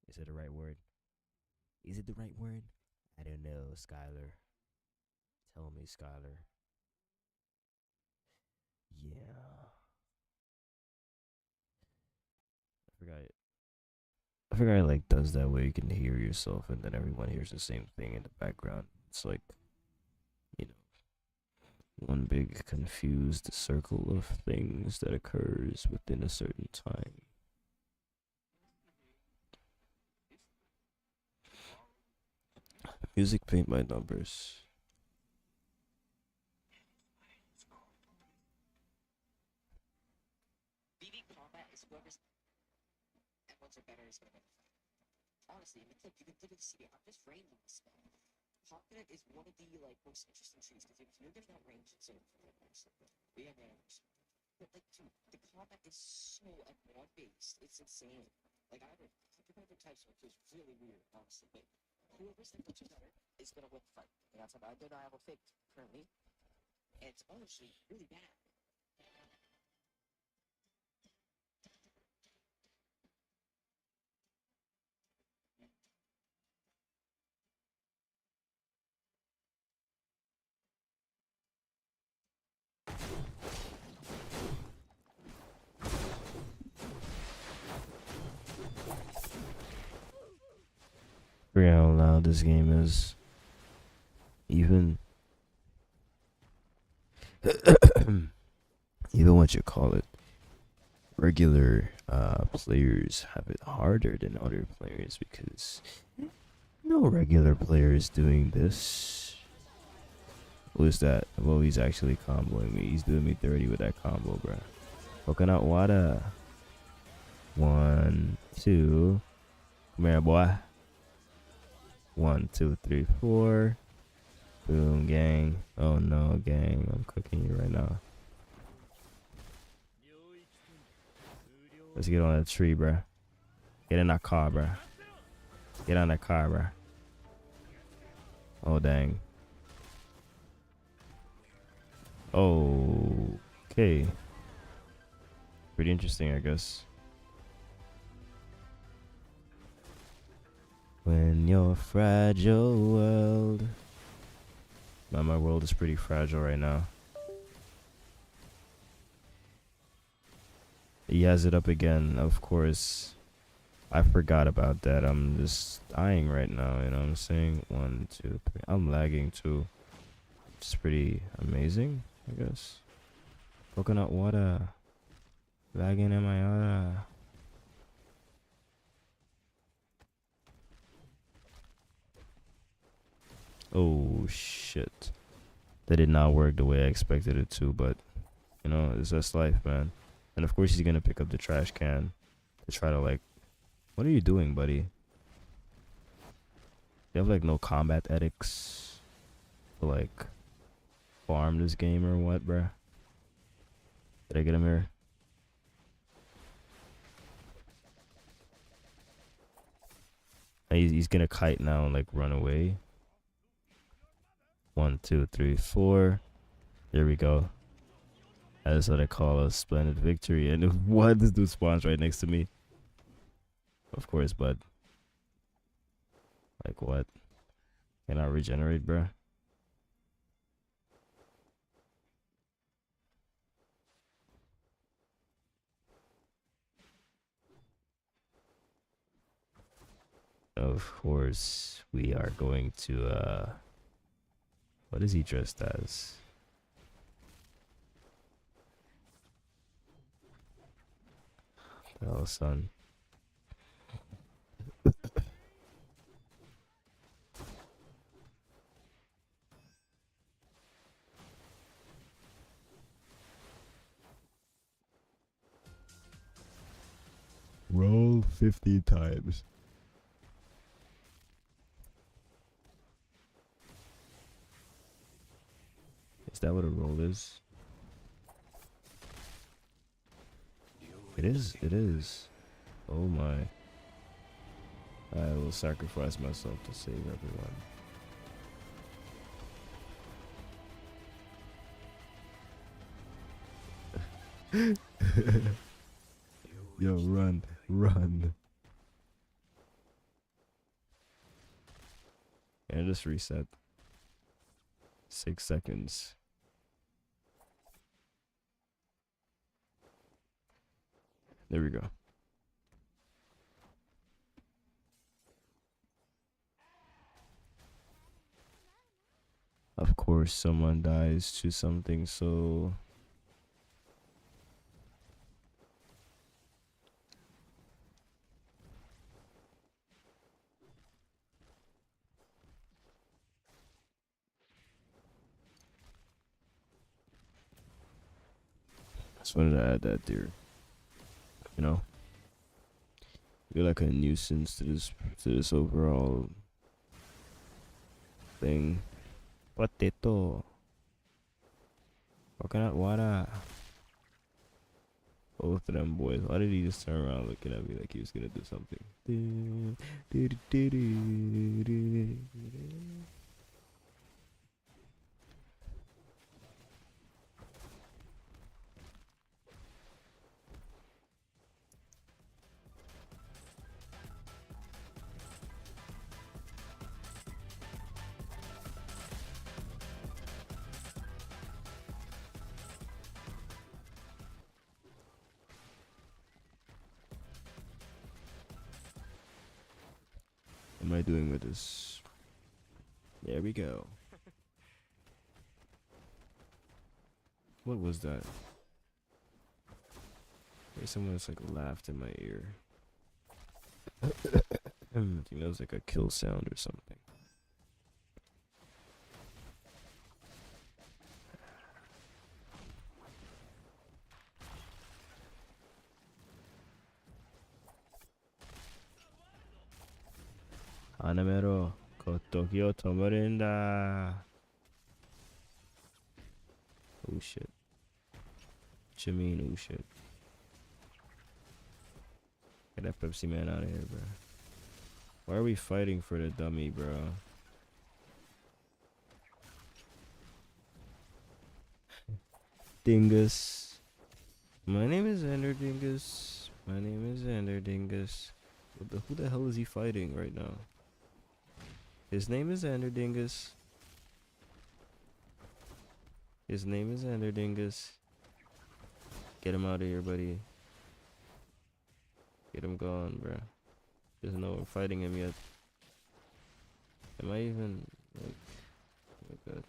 Is it the right word? Is it the right word? I don't know, Skylar. Tell me, Skylar. Yeah. I forgot. I forgot it like does that way you can hear yourself and then everyone hears the same thing in the background. It's like, you know, one big confused circle of things that occurs within a certain time. Music paint by numbers. Forget how loud this game is. Even even what you call it, regular players have it harder than other players because no regular player is doing this. What is that? Well, he's actually comboing me. He's doing me 30 with that combo, bro. Coconut water. 1, 2. Come here, boy. 1, 2, 3, 4. Boom, gang. Oh no, gang. I'm cooking you right now. Let's get on that tree, bruh. Get in that car, bruh. Get on that car, bruh. Oh, dang. Oh, okay. Pretty interesting, I guess. When your fragile world. Man, my world is pretty fragile right now. He has it up again, of course. I forgot about that. I'm just dying right now, you know what I'm saying? 1, 2, 3. I'm lagging too. It's pretty amazing, I guess. Coconut water. Lagging in my water. Oh shit. That did not work the way I expected it to, but you know, it's just life, man. And of course he's gonna pick up the trash can to try to like, what are you doing, buddy? You have like no combat ethics to like farm this game or what, bruh? Did I get him here? He's gonna kite now and like run away. 1, 2, 3, 4. There we go. That's what I call a splendid victory. And what? This dude spawns right next to me. Of course, bud. Like what? Can I regenerate, bruh? Of course, we are going to, what is he dressed as? Oh, son. Roll 50 times. Is that what a roll is? It is. It is. Oh my. I will sacrifice myself to save everyone. Yo, run, run. And just reset. 6 seconds. There we go. Of course, someone dies to something so... Just wanted to add that there. You know? You're like a nuisance to this overall thing. Potato. Coconut water. Both of them boys. Why did he just turn around looking at me like he was gonna do something? What am I doing with this? There we go. What was that? Maybe someone just like laughed in my ear. I think that was like a kill sound or something. Hanamero, Kotokyo Tomorinda. Oh shit. What you mean, oh shit? Get that Pepsi Man out of here, bro. Why are we fighting for the dummy, bro? Dingus. My name is Ender Dingus. My name is Ender Dingus. Who the hell is he fighting right now? His name is Ender Dingus. His name is Ender Dingus. Get him out of here, buddy. Get him gone, bro. Doesn't know we're fighting him yet. Am I even like? Oh my god.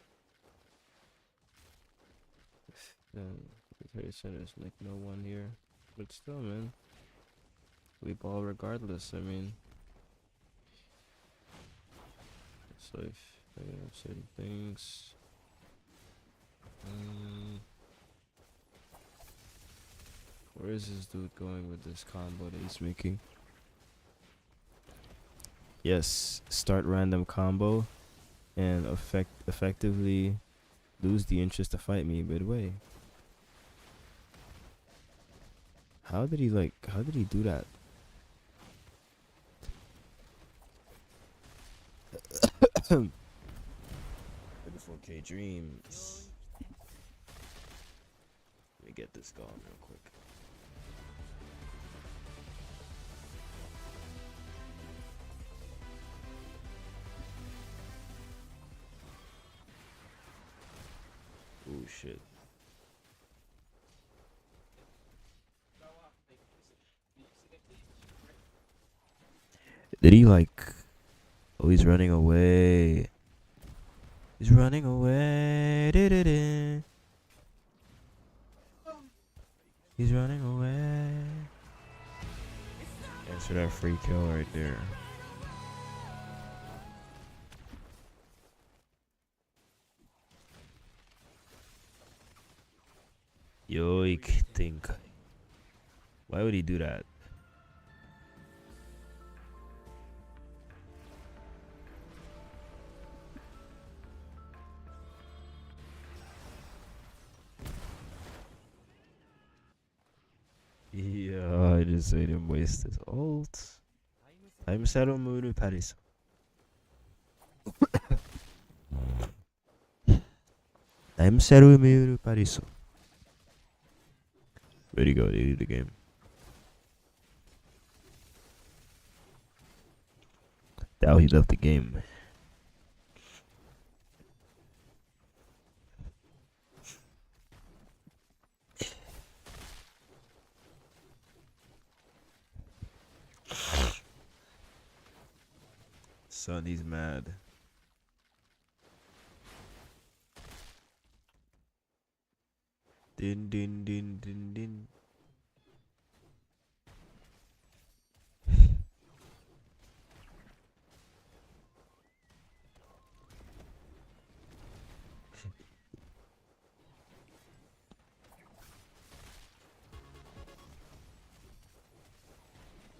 Military centers like no one here, but still, man. We ball regardless. I mean, it's like I have certain things. Where is this dude going with this combo that he's making? Yes, start random combo and effectively lose the interest to fight me midway. How did he do that? Beautiful K dreams. Let me get this going real quick. Oh shit. Did he like... Oh, he's running away. He's running away. He's running away. Answer that free kill right there. Yoik, think. Why would he do that? Yeah, I just made him waste his ult. I'm Saromuru Paris. I'm Saromuru Paris. Ready to go, they lead the game. Now he left the game. son. He's mad. Din din din din din.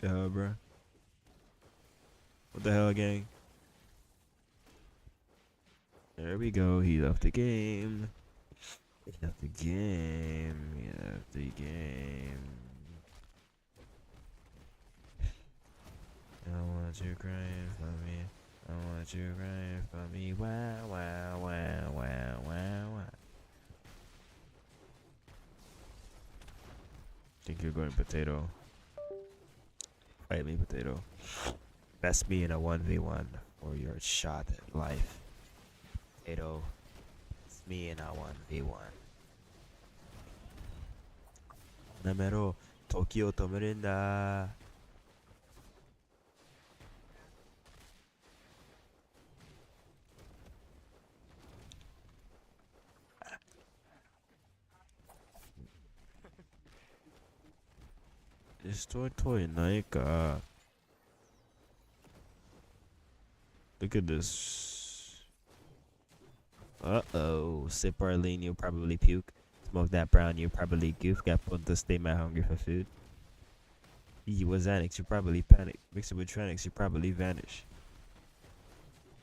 Yeah, bro. What the hell, gang? There we go. He left the game. He left the game. He left the game. I want you crying for me. I want you crying for me. Wow, wow, wow, wow, wow, wow. Think you're going potato. Fight me, potato. Best me in a 1v1 or your shot at life. Potato. It's me in a 1v1. Namero, Tokyo Tomurinda. Destroy toy Naika. Look at this. Uh-oh. Sip Arlene, you'll probably puke. Smoke that brown, you probably goof. Got put to stay mad hungry for food. Eat with Xanax, you probably panic. Mix it with Tranix, you probably vanish.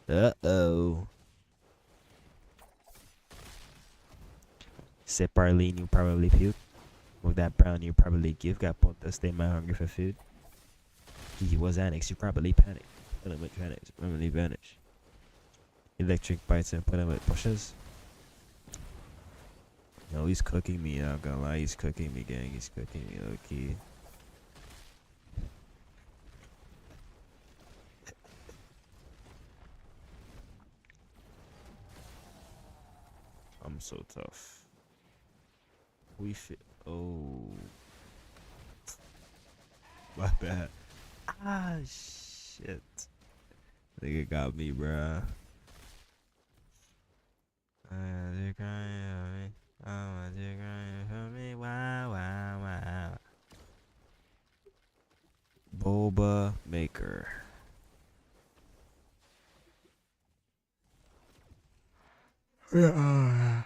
Uh-oh. Sip Arlene, you probably puke. Smoke that brown, you probably goof. Got put to stay mad hungry for food. Eat with Xanax, you probably panic. Put him with Tranix, you probably vanish. Electric bites and put him with pushes. No, he's cooking me, I'm not gonna lie, he's cooking me, gang, he's cooking me, low-key. I'm so tough. We fit. Oh. My bad. Ah, shit. Nigga got me, bruh. You're crying for me. Oh, you're crying for me. Wow, wow, wow. Boba Maker. Yeah.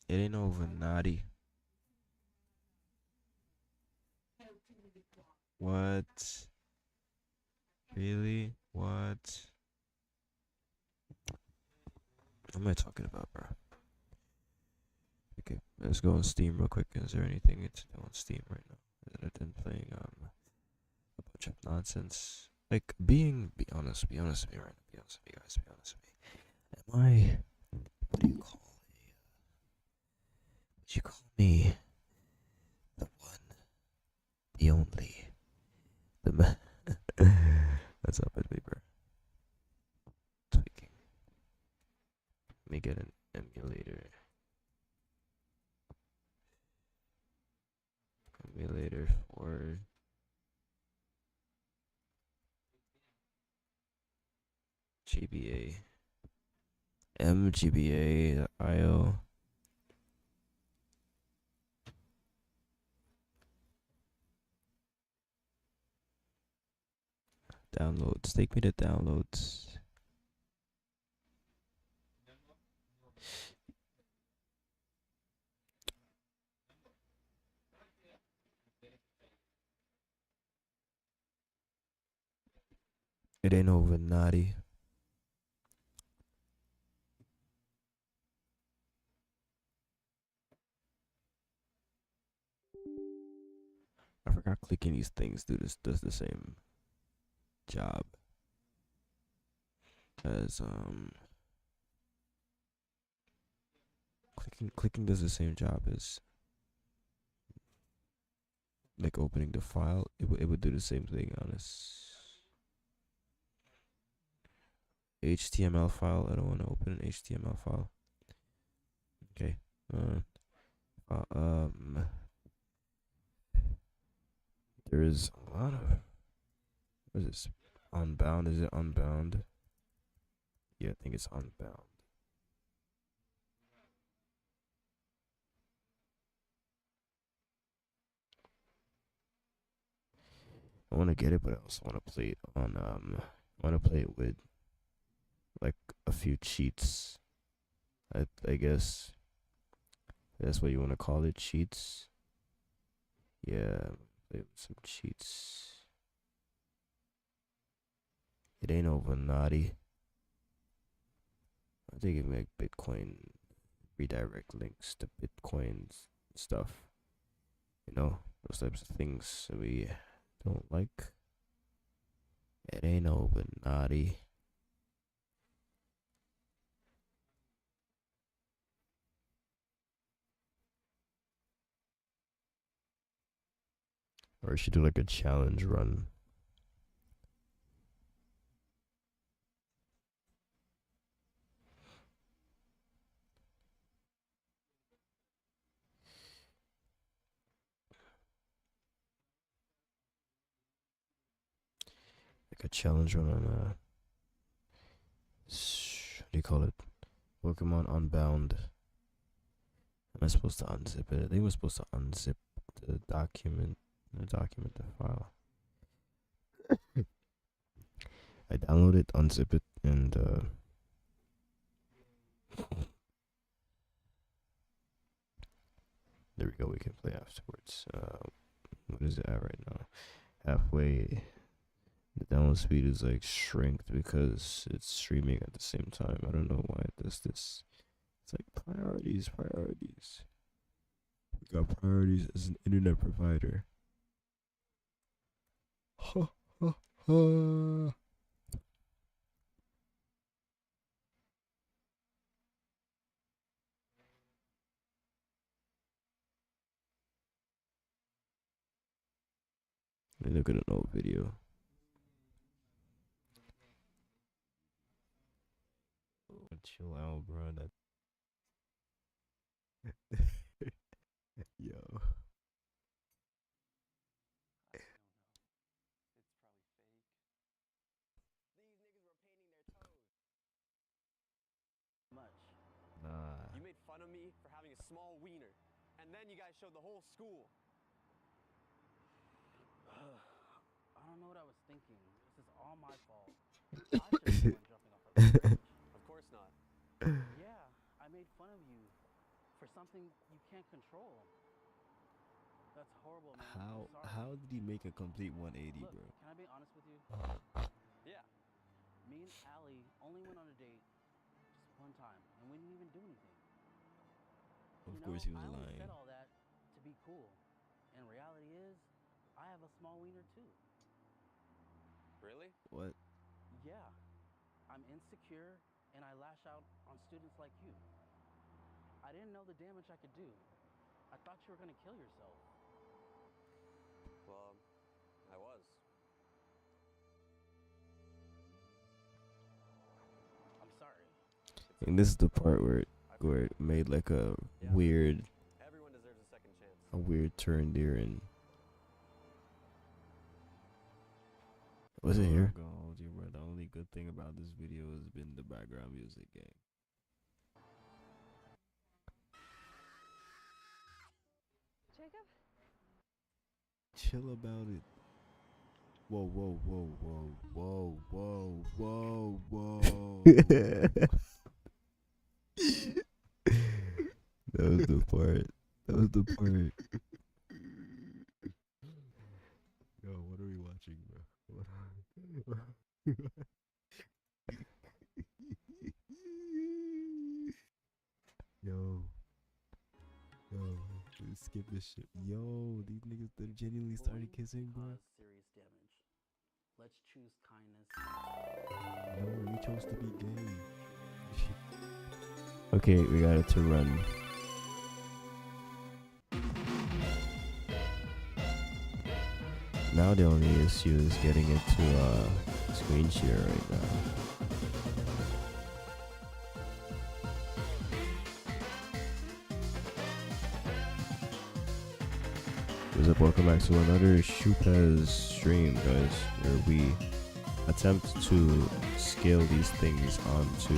It ain't over, naughty. What? Really? What? What am I talking about, bro? Okay, let's go on Steam real quick. Is there anything to do on Steam right now? Other than playing a bunch of nonsense. Like be honest with me right now. Be honest with me, guys. Be honest with me. Am I? What do you call me? Would you call me the one, the only, the man? What's up with me, bro? Tweaking. Let me get an emulator. Emulator for GBA. MGBA.io. Downloads. Take me to downloads. It ain't over, naughty. I forgot clicking these things does the same job as clicking does the same job as like opening the file. It would do the same thing on this HTML file. I don't want to open an HTML file. Okay. There is a lot of. What is this? Unbound? Is it Unbound? Yeah, I think it's Unbound. I want to get it, but I also want to play it on I want to play it with like a few cheats. I guess that's what you want to call it, cheats. Yeah, play with some cheats. It ain't over, naughty. I think it make Bitcoin redirect links to Bitcoin's stuff. You know, those types of things that we don't like. It ain't over, naughty. Or we should do like a challenge run. Like a challenge run on what do you call it? Pokemon Unbound. Am I supposed to unzip it? I think we're supposed to unzip the document the file. I download it, unzip it, and there we go. We can play afterwards. What is it at right now? Halfway. The download speed is like shrinked because it's streaming at the same time. I don't know why it does this. It's like priorities. We got priorities as an internet provider. Ha ha ha. Let me look at an old video. Chill out, bro. That yo. Nah. You made fun of me for having a small wiener, and then you guys showed the whole school. I don't know what I was thinking. This is all my fault. I should have been jumping off the bridge. Of course not. Yeah, I made fun of you for something you can't control. That's horrible, man. I'm sorry. How did he make a complete 180, Look, bro? can I be honest with you? Yeah. Me and Allie only went on a date just one time, and we didn't even do anything. Of course he was I only lying. said all that to be cool. And reality is, I have a small wiener too. Really? What? Yeah, I'm insecure and I lash out on students like you. I didn't know the damage I could do. I thought you were gonna kill yourself. Well, I was. I'm sorry. And this is the part where it made like a weird Everyone deserves a second chance. turn there, and was it here? The only good thing about this video has been the background music, gang. Jacob? Chill about it. Whoa, whoa, whoa, whoa, whoa, whoa, whoa, whoa. That was the part. Yo, what are we watching, bro? Yo, skip this shit. Yo, these niggas that genuinely started kissing, bro. Cause serious damage. Let's choose kindness. No, we chose to be gay. Okay, we got it to run. Now the only issue is getting it to screen share right now. What's up? Welcome back to another Shupez stream, guys, where we attempt to scale these things onto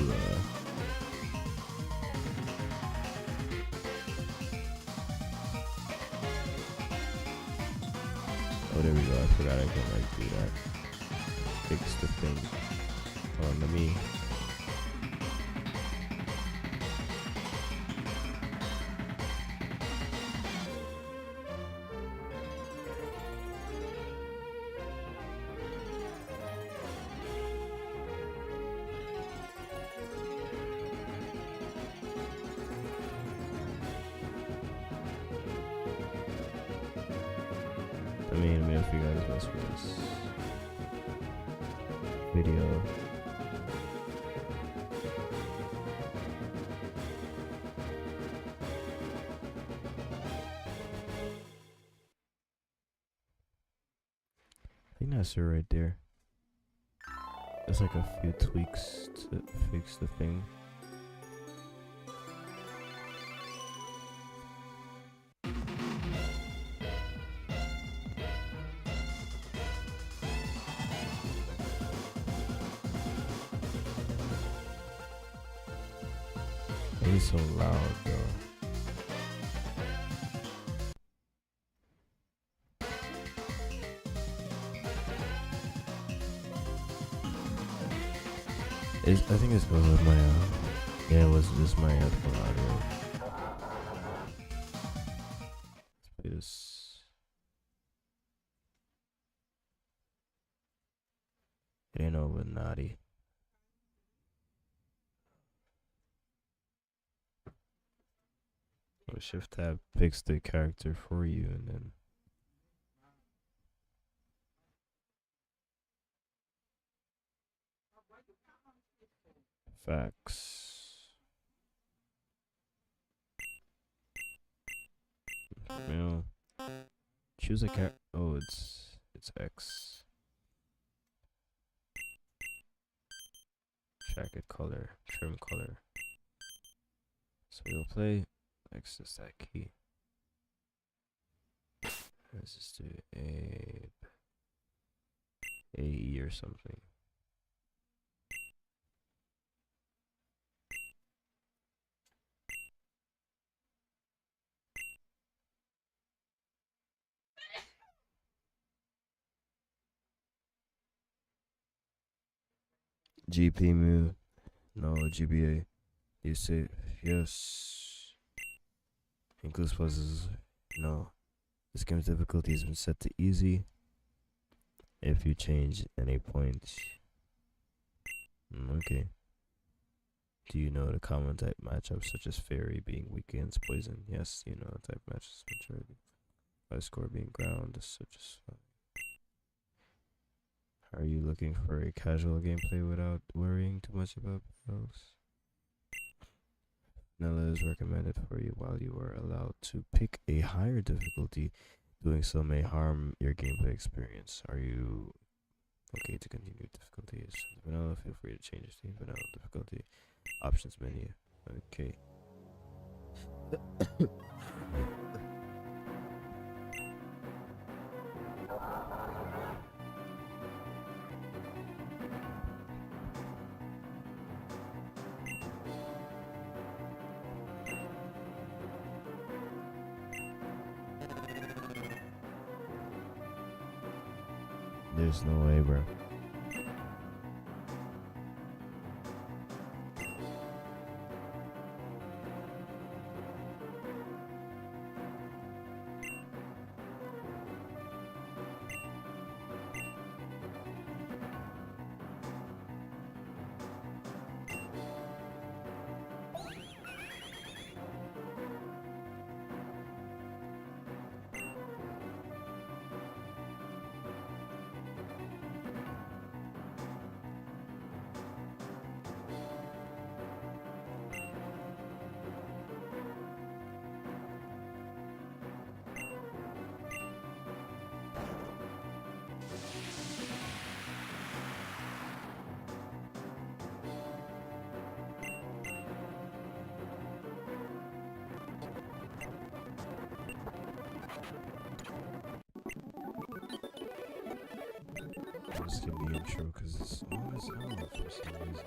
oh, there we go. I forgot I can like do that. Fix the thing. Hold on, let me. Let me know if you guys mess with this video. I think that's it right there. There's like a few tweaks to fix the thing. It's so loud though. I think it's because of my yeah, it was just my headphone audio. Let's play this. It ain't over naughty. So Shift tab picks the character for you, and then facts. Well, choose a character. Oh, it's X. Jacket color, trim color. So we'll play. X is that key. Let's just do AE or something. GP move. No, GBA. You say yes. Includes puzzles. No. This game's difficulty has been set to easy. If you change any points. Okay. Do you know the common type matchups such as fairy being weak against poison? Yes, you know type matches majority. By score being ground such as Are you looking for a casual gameplay without worrying too much about battles? Vanilla is recommended for you while you are allowed to pick a higher difficulty. Doing so may harm your gameplay experience. Are you okay to continue difficulty? Is vanilla, feel free to change it to vanilla difficulty. Options menu. Okay. There's no way, bro. skip the intro because it's long as hell for some reason.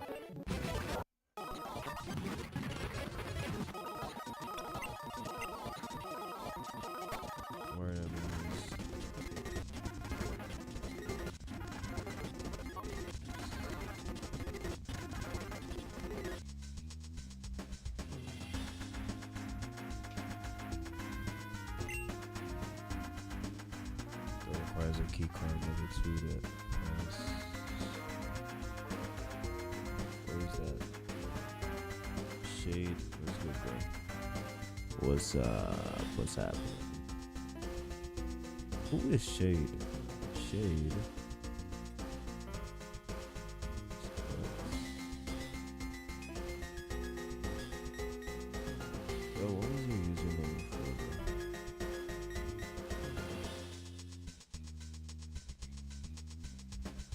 Word of news. Still requires a key card number 2 to press. Where's that? Shade. What's good, bro? What's happening? Who is Shade? Shade. Yo, what was your username before, bro?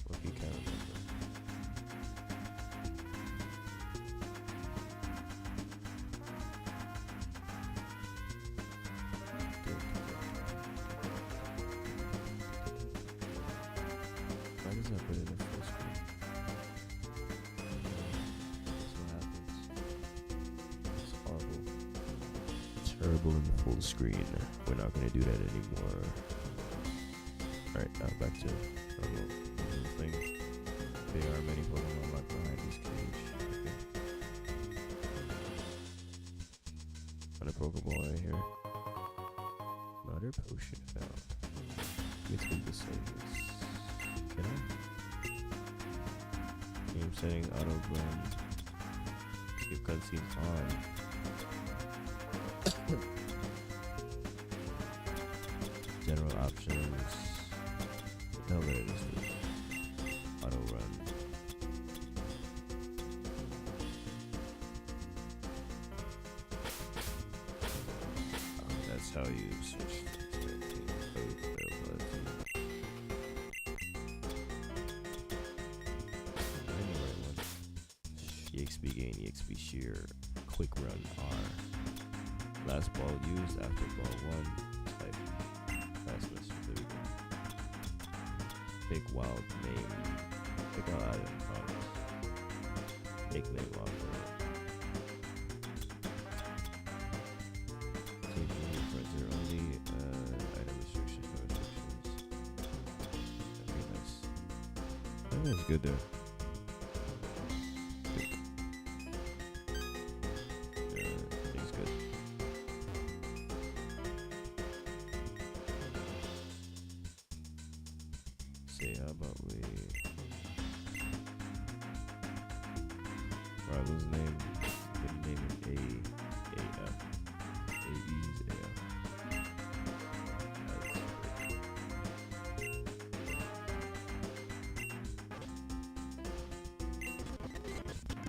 What you can't remember? Why does that put it in full screen? That's what happens. It's horrible. Terrible in full screen. We're not gonna do that anymore. Alright, now back to normal thing. There are many Pokemon locked behind this cage. Okay. Another Pokeball right here. Another potion found. Let's make this service. Can I? Game setting, auto blend. Skip cutscenes on. General options. No, there it is. Auto run. That's how you switch to the code availability. Anyway, one. EXP gain, EXP shear, quick run R. Last ball used after ball 1. Type fastness. There we go. Pick wild name. Pick wild item promise. Nickname offer. Change your friends are only. Item restriction, no restrictions. Okay, nice. I think that's good there. I think it's good. Say, how about we rival's name? Good name is AF. AE's AF.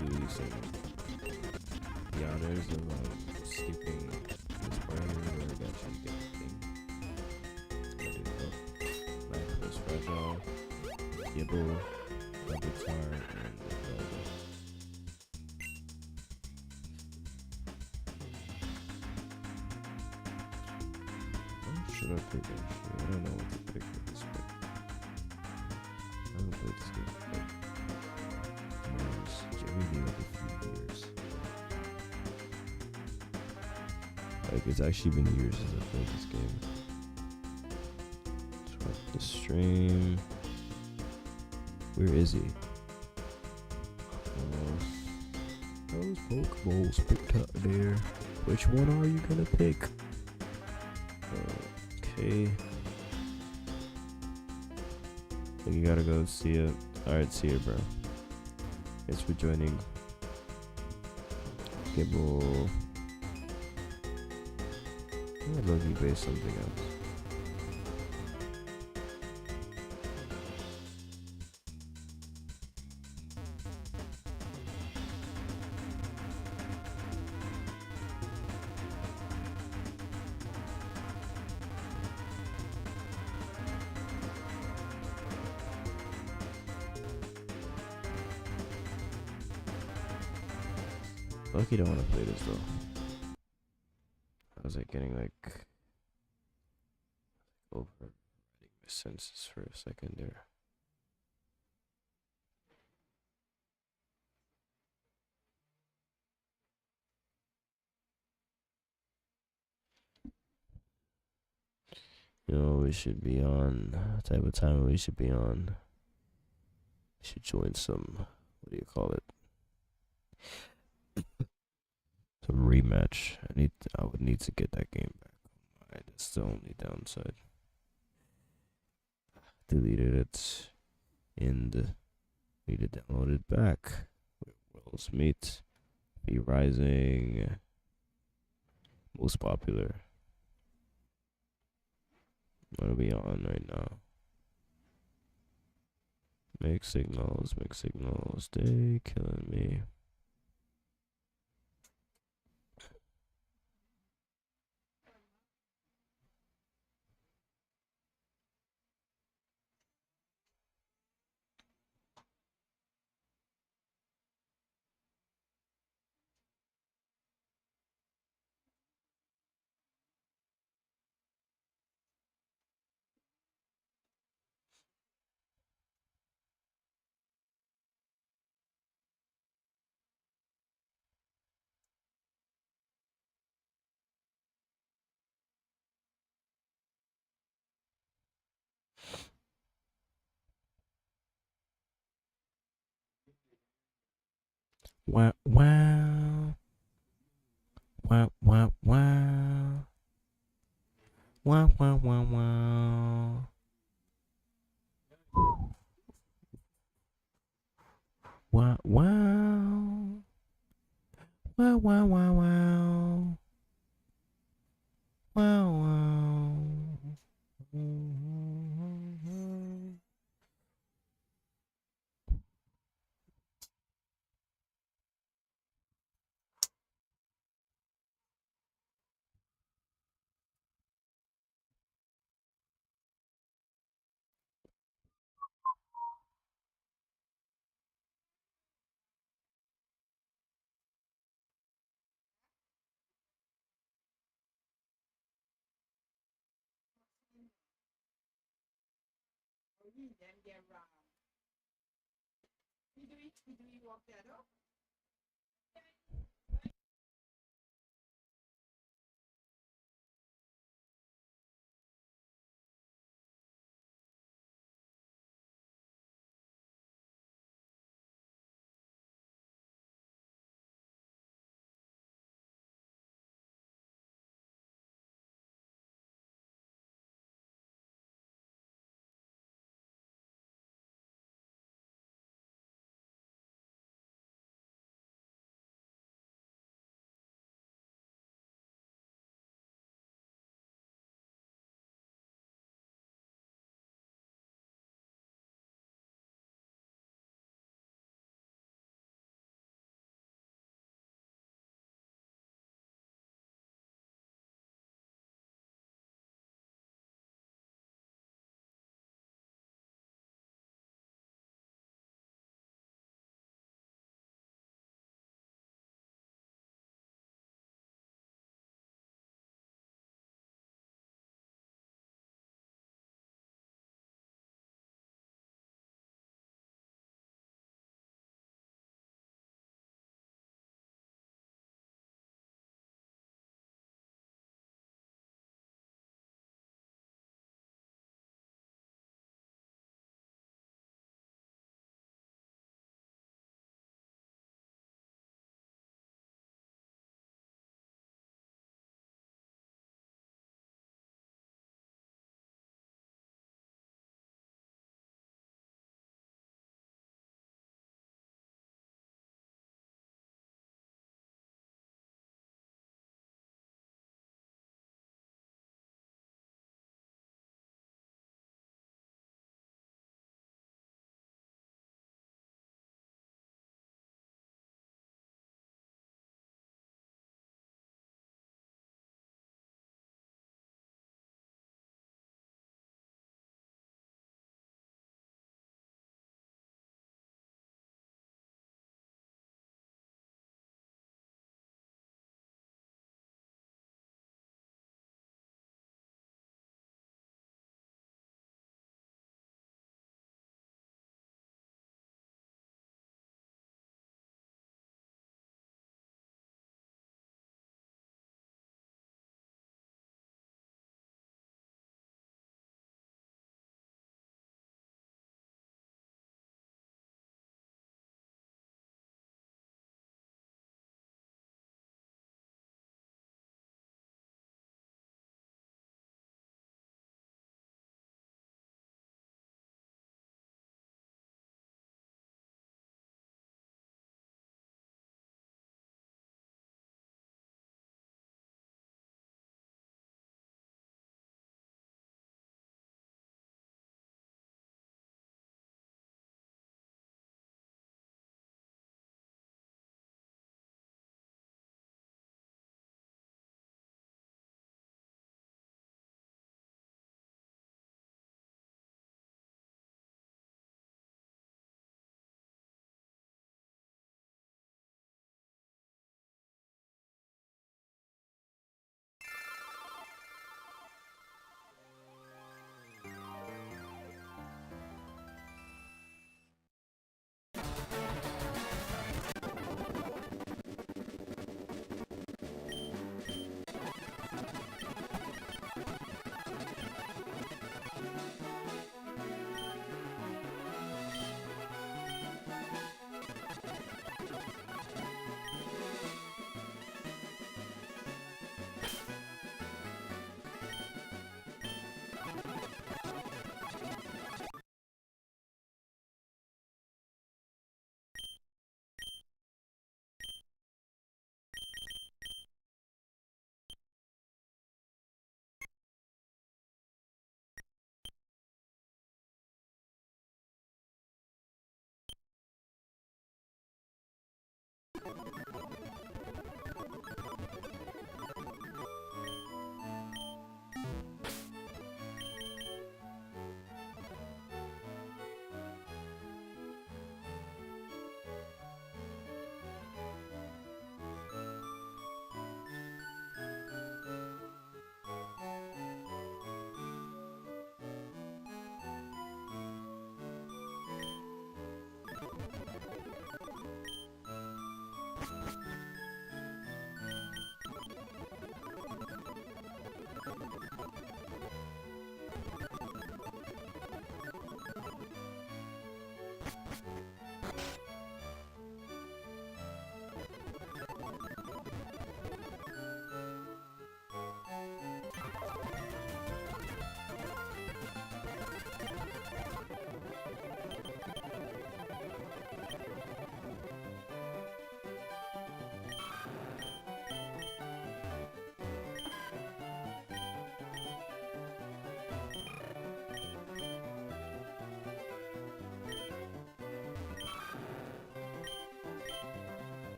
Duly saying the honors of skipping this part here where I got you get the thing. I do know. Life was fragile, Gibble, Avatar, and the Velvet. What should I pick actually? I don't know what to pick with this pick. I haven't played this game for like years. Genuinely like a few years. Like it's actually been years since I played this game. Start the stream. Where is he? Those Pokeballs picked up there. Which one are you gonna pick? Okay. Think you gotta go see it. Alright, see you, bro. Thanks for joining. Gibble. I'd love you base something else. Lucky don't want to play this though. I was like getting like over my senses for a second there. we should be on type of time we should be on. We should join some, what do you call it? Some rematch. I would need to get that game back. Alright, that's the only downside. Deleted it and need to download it back. Worlds Meet, Be Rising, most popular. What are we on right now? Mixed signals, they killing me. Wow, wow. Wow, wow, wow. Wow, wow, wow, wow. Wow, wow. Wow, wow, wow, wow. Wow, wow.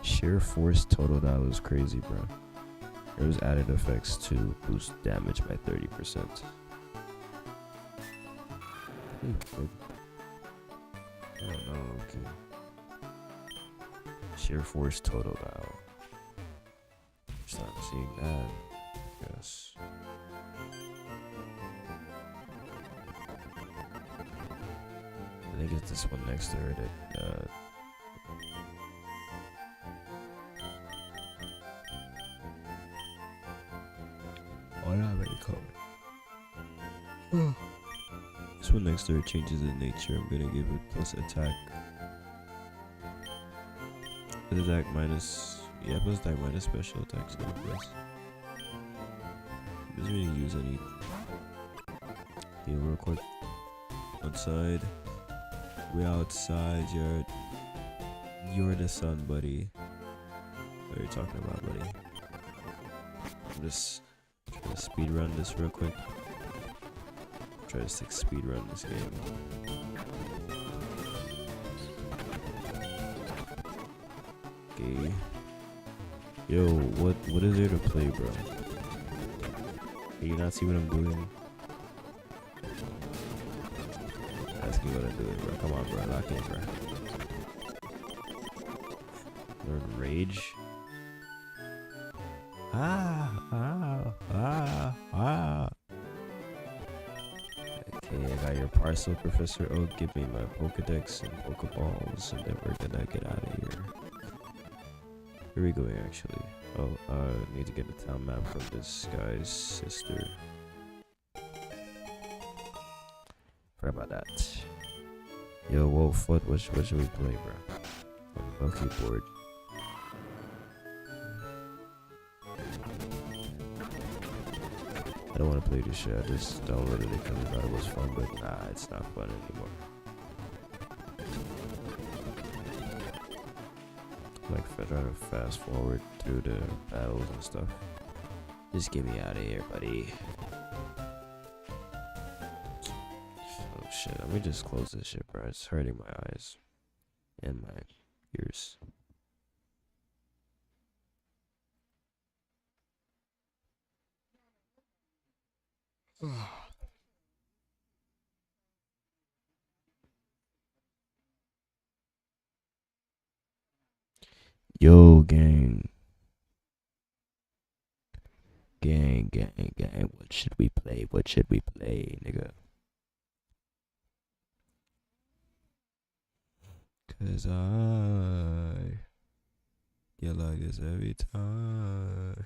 Sheer force total, that was crazy, bro. There was added effects to boost damage by 30%. I don't know, okay. Sheer force total now. Just not seeing that. Yes. I think it's this one next to her that this one next to her changes in nature. I'm gonna give it plus attack. Plus attack minus, yeah, plus attack minus special attacks. Yes. Doesn't really use any heal real quick. Outside, we outside. You're the sun, buddy. What are you talking about, buddy? I'm just trying to speed run this real quick. Try to speed run this game. Yo, what is there to play, bro? Can you not see what I'm doing? Ask me what I'm doing, bro. Come on, bro. Lock in, bro. Learn rage. Okay, I got your parcel, Professor Oak. Give me my Pokedex and Pokeballs, and then we're gonna get out of here. Where are we going, actually? Oh, need to get a town map from this guy's sister. Forgot about that. Yo, Wolf, what should we play, bro? I'm low-key bored. I don't want to play this shit. I just downloaded it because I thought it was fun, but nah, it's not fun anymore. Like, trying to fast forward through the battles and stuff. Just get me out of here, buddy. Oh shit, let me just close this shit, bro. It's hurting my eyes and my ears. Yo, gang. Gang. What should we play? What should we play, nigga? Cause I get like this every time.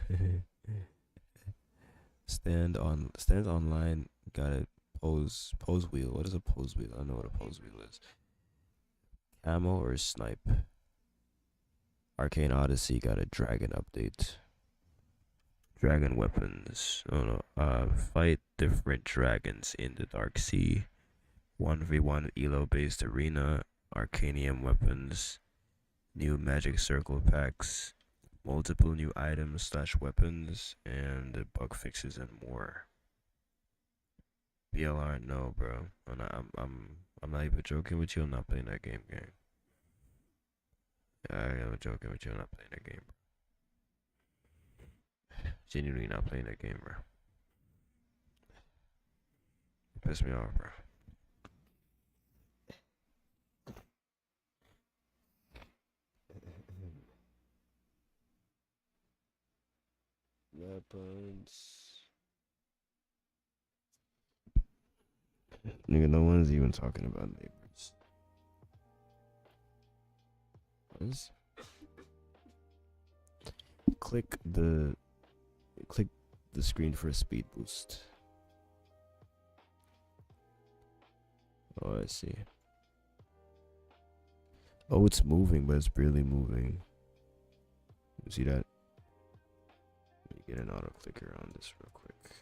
Stands online. Got a pose wheel. What is a pose wheel? I don't know what a pose wheel is. Camo or snipe? Arcane Odyssey got a dragon update. Dragon weapons. Oh no. Fight different dragons in the Dark Sea. 1v1 Elo based arena. Arcanium weapons. New magic circle packs. Multiple new items / weapons. And bug fixes and more. BLR, no, bro. I'm not even joking with you. I'm not playing that game, gang. I'm joking with you. I'm not playing that game. Genuinely not playing that game, bro. You piss me off, bro. Weapons. Nigga, no one's even talking about neighbors. What? Click the screen for a speed boost. Oh, I see. Oh, it's moving, but it's barely moving. You see that? Let me get an auto clicker on this real quick.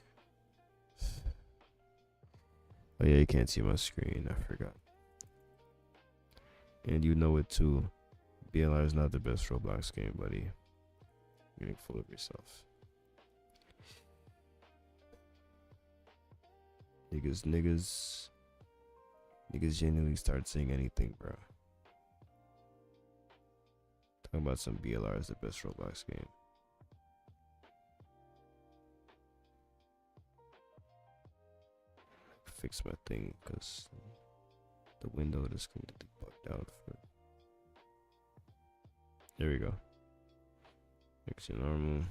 Oh yeah, you can't see my screen. I forgot. And you know it too. BLR is not the best Roblox game, buddy. You're getting full of yourself. Niggas genuinely start saying anything, bro. Talking about some BLR is the best Roblox game. Fix my thing because the window is completely bugged out. There we go. Fix it normal.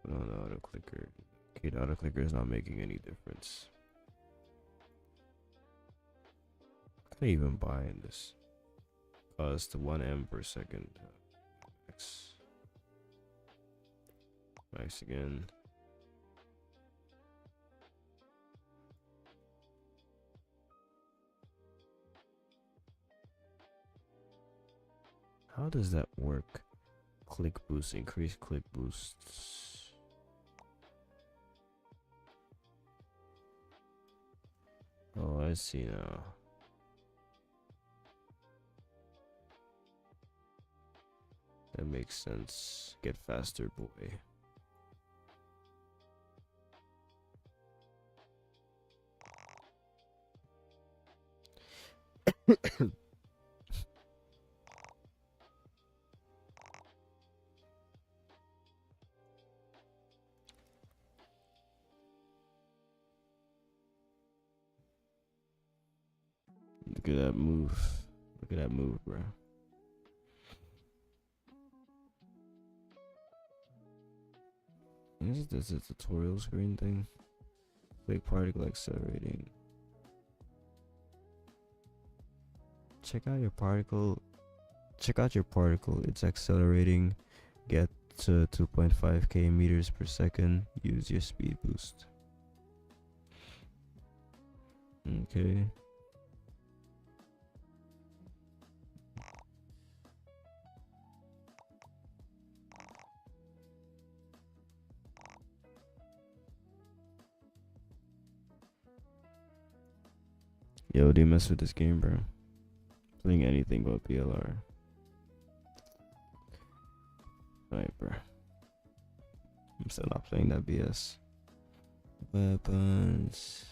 Put on the auto clicker. Okay, the auto clicker is not making any difference. Can I even buy in this? It's the 1 M per second. Max again. How does that work? Click boost, increase click boosts. Oh, I see now. That makes sense. Get faster, boy. Look at that move. Look at that move, bro. Is this a tutorial screen thing? Like particle accelerating. Check out your particle. Check out your particle. It's accelerating. Get to 2.5k meters per second. Use your speed boost. Okay. Yo, do you mess with this game, bro? Playing anything but BLR. Alright, bro. I'm still not playing that BS. Weapons.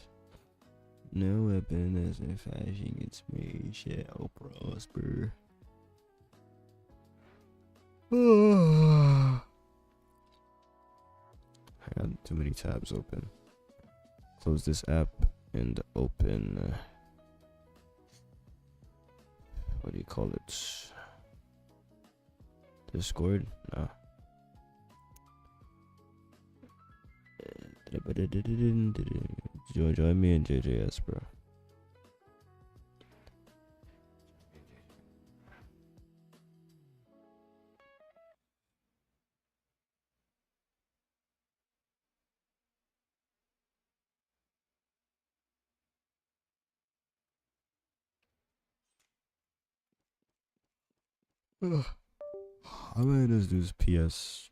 No weapon is in fashion against me. Shall prosper. I got too many tabs open. Close this app and open. What do you call it? Discord? No. Join me in JJS, bro. I might just do this PS.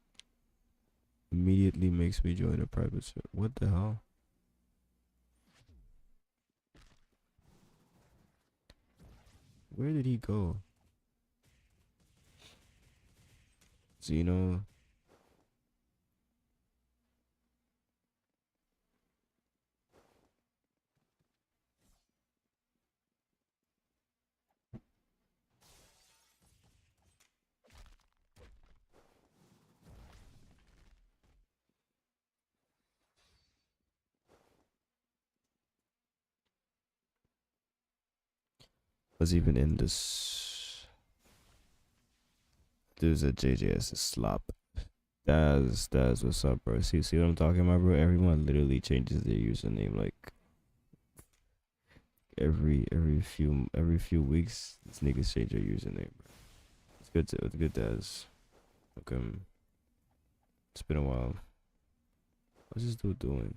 Immediately makes me join a private server. What the hell? Where did he go? Zeno. Was even in this. There's a JJS slop. That's what's up, bro. See what I'm talking about, bro? Everyone literally changes their username like every few weeks. These niggas change their username, bro. It's good, Daz. Okay. It's been a while. What's this dude doing?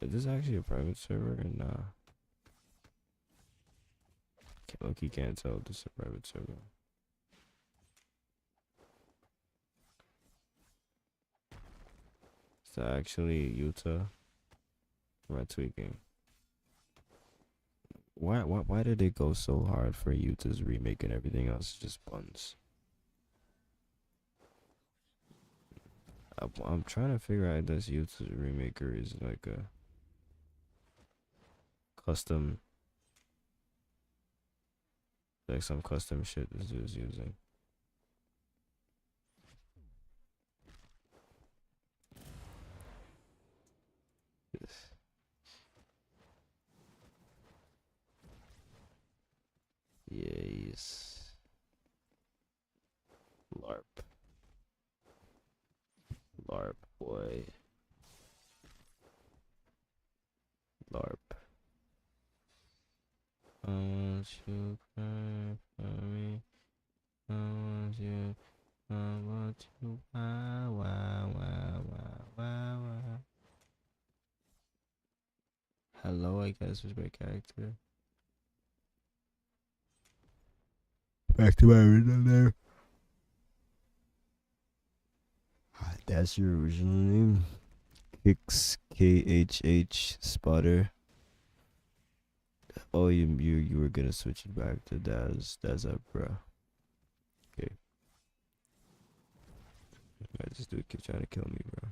Is this actually a private server or nah? Look, he can't tell if this is a private server. Is that actually Utah? Am I tweaking? Why did it go so hard for Utah's remake and everything else is just buns? I'm trying to figure out if this Utah's remaker is like a custom, like some custom shit this dude's using. Yes. LARP, boy. LARP. I want you cry for me. I want you. Wow. Hello, I guess was my character. Back to my original name. That's your original name? Kix, KHH Spotter. Oh, you were gonna switch it back to Daz. Daz up, bro. Okay. This dude keep trying to kill me, bro.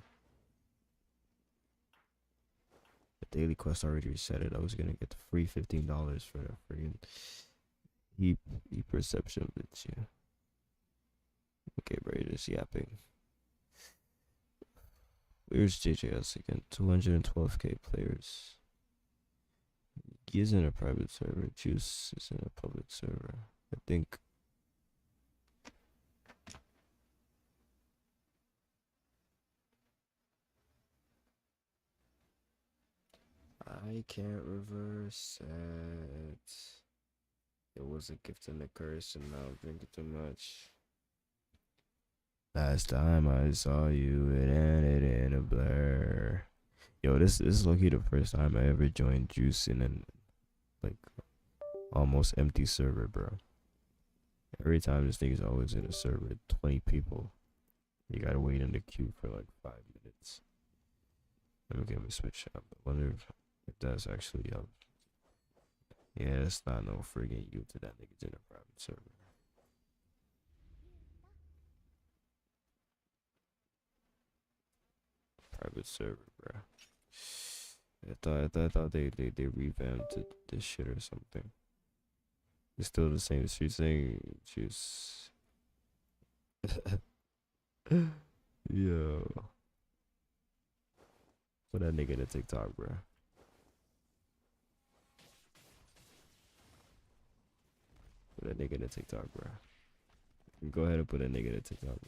The daily quest already reset it. I was gonna get the free $15 for the freaking heap perception, bitch. Yeah. Okay, bro, you're just yapping. Where's JJS again? 212k players. Nikki is in a private server. Juice is in a public server. I think. I can't reverse it. It was a gift and a curse, and now I'm drinking too much. Last time I saw you, it ended in a blur. Yo, this is lucky the first time I ever joined Juice in an like almost empty server, bro. Every time this nigga's always in a server with 20 people. You gotta wait in the queue for like 5 minutes. Let me switch up. I wonder if that's actually up. Yeah, it's not no friggin' you to that nigga's in a private server. Private server, bro. I thought they revamped this shit or something. It's still the same. She's saying she's yo. Put that nigga in a TikTok, bro. Put that nigga in a TikTok, bro. Go ahead and put that nigga in a TikTok.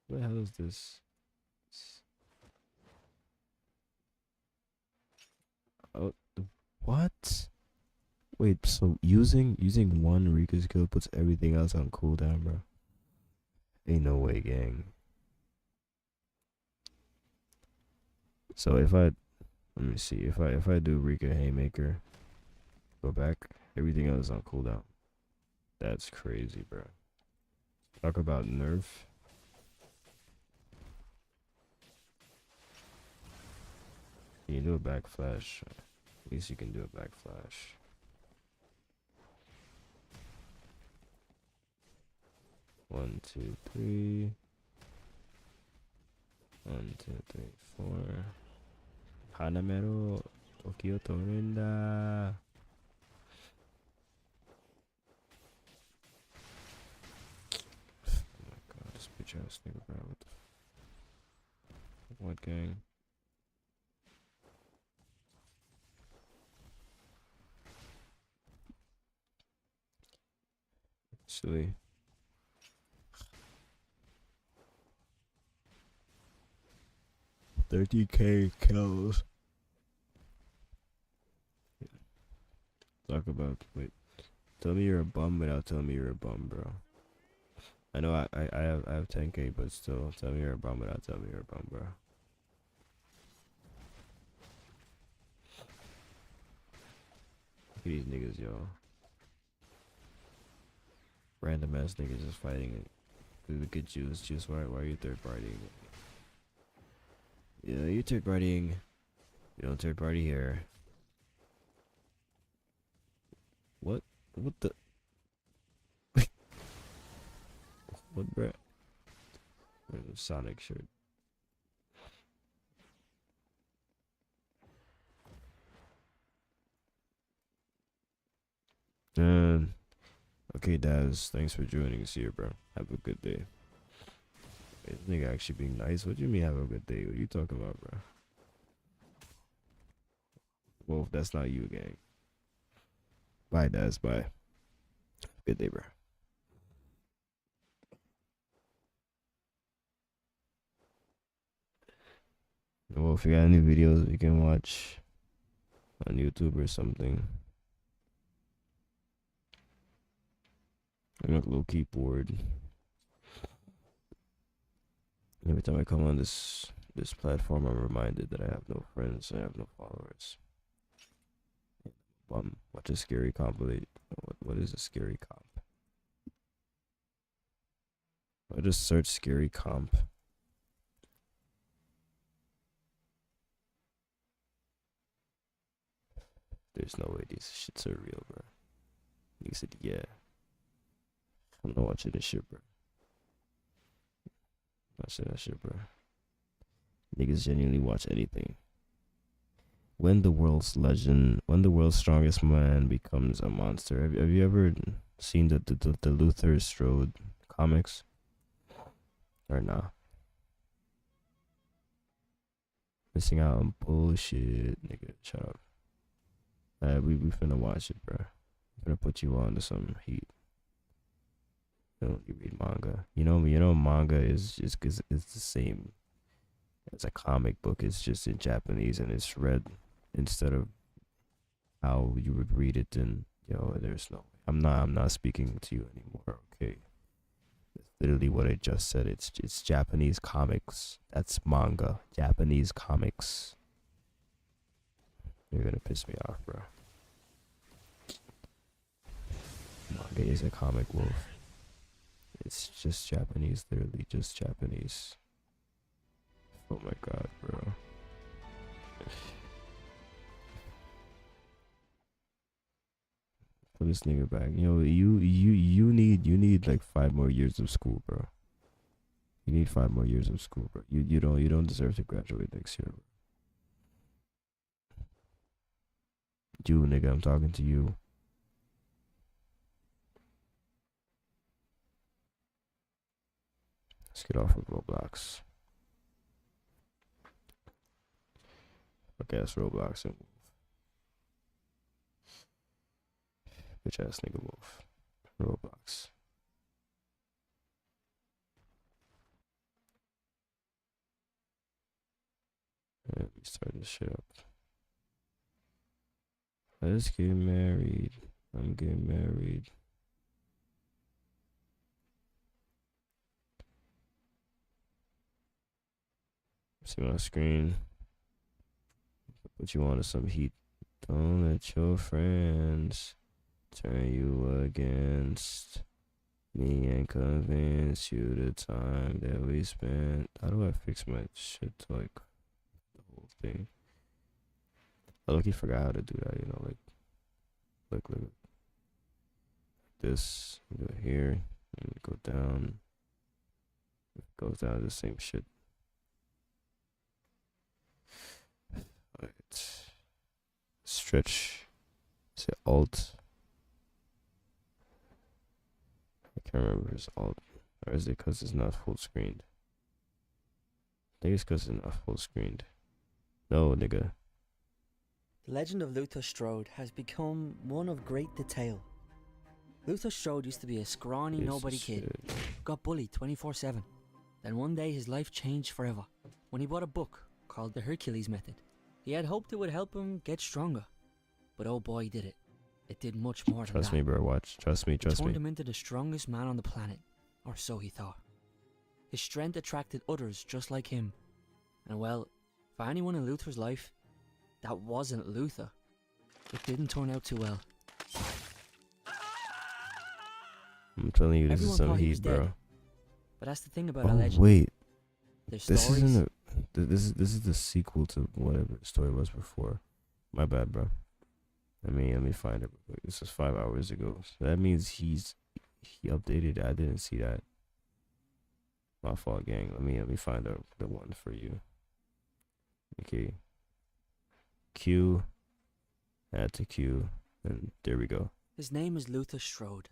What the hell is this? Oh, what? Wait, so using one Rika skill puts everything else on cooldown, bro? Ain't no way, gang. So if I let me see, if I do Rika Haymaker, go back, everything else is on cooldown. That's crazy, bro. Talk about nerf. You can do a back flash. At least you can do a back flash. One, two, three. 1, 2, 3, 4. Hanamero Tokyo Torenda. Oh my god, this bitch ass nigga, bro. What gang? Silly. $30K kills. Talk about, wait. Tell me you're a bum without telling me you're a bum, bro. I know I have 10K, but still, tell me you're a bum without telling me you're a bum, bro. Look at these niggas, yo. Random ass niggas just fighting. Look at Juice. Juice, why are you third partying? Yeah, you third partying. You don't third party here. What the? What, bro? Sonic shirt. Okay, Daz, thanks for joining us here, bro. Have a good day. This nigga actually being nice. What do you mean have a good day? What are you talking about, bro? Well, that's not you, gang. Bye, Daz. Bye. Good day, bro. Well, if you got any videos you can watch on YouTube or something, I'm like low key bored. Every time I come on this platform, I'm reminded that I have no friends, I have no followers. Watch a scary compilation. What is a scary comp? I just search scary comp. There's no way these shits are real, bro. You said, yeah. I'm not watching this shit, bro. Watching that shit, bro. Niggas genuinely watch anything. When the world's strongest man becomes a monster. Have you ever seen the Luther Strode comics? Or nah? Missing out on bullshit, nigga. Shut up. We finna watch it, bro. I'm finna put you on to some heat. You read manga. You know, manga is just cause it's the same as a comic book. It's just in Japanese and it's read instead of how you would read it. And there's no. I'm not speaking to you anymore. Okay. That's literally what I just said. It's Japanese comics. That's manga. Japanese comics. You're gonna piss me off, bro. Manga is a comic wolf. It's just Japanese, literally just Japanese. Oh my god, bro. Put this nigga back. You need like 5 more years of school, bro. You need 5 more years of school, bro. You don't deserve to graduate next year, bro. You, nigga, I'm talking to you. Let's get off of Roblox. Okay, that's Roblox and move. Bitch ass nigga move. Roblox. Let me start this shit up. Let's get married. I'm getting married. See my screen. Put you on to some heat. Don't let your friends turn you against me and convince you the time that we spent. How do I fix my shit to like the whole thing? I look, forgot how to do that, look this, go here, and go down. It goes down to the same shit. Alright. Stretch. Is it Alt? I can't remember if it's Alt. Or is it because it's not full screened? I think it's because it's not full screened. No, nigga. The legend of Luther Strode has become one of great detail. Luther Strode used to be a scrawny nobody kid, got bullied 24/7. Then one day his life changed forever when he bought a book called The Hercules Method. He had hoped it would help him get stronger, but oh boy did it. It did much more than that. Trust me, bro, watch. Trust me. It turned him into the strongest man on the planet, or so he thought. His strength attracted others just like him. And well, for anyone in Luther's life that wasn't Luther, it didn't turn out too well. I'm telling you, this Everyone is some thought he heat, was dead. bro. But that's the thing about a Oh legend. wait, There's this stories. isn't a. This is the sequel to whatever the story was before. My bad, bro. Let me find it real quick. This was 5 hours ago. So that means he updated. I didn't see that. My fault, gang. Let me find the one for you. Okay. Q. Add to Q, and there we go. His name is Luther Strode,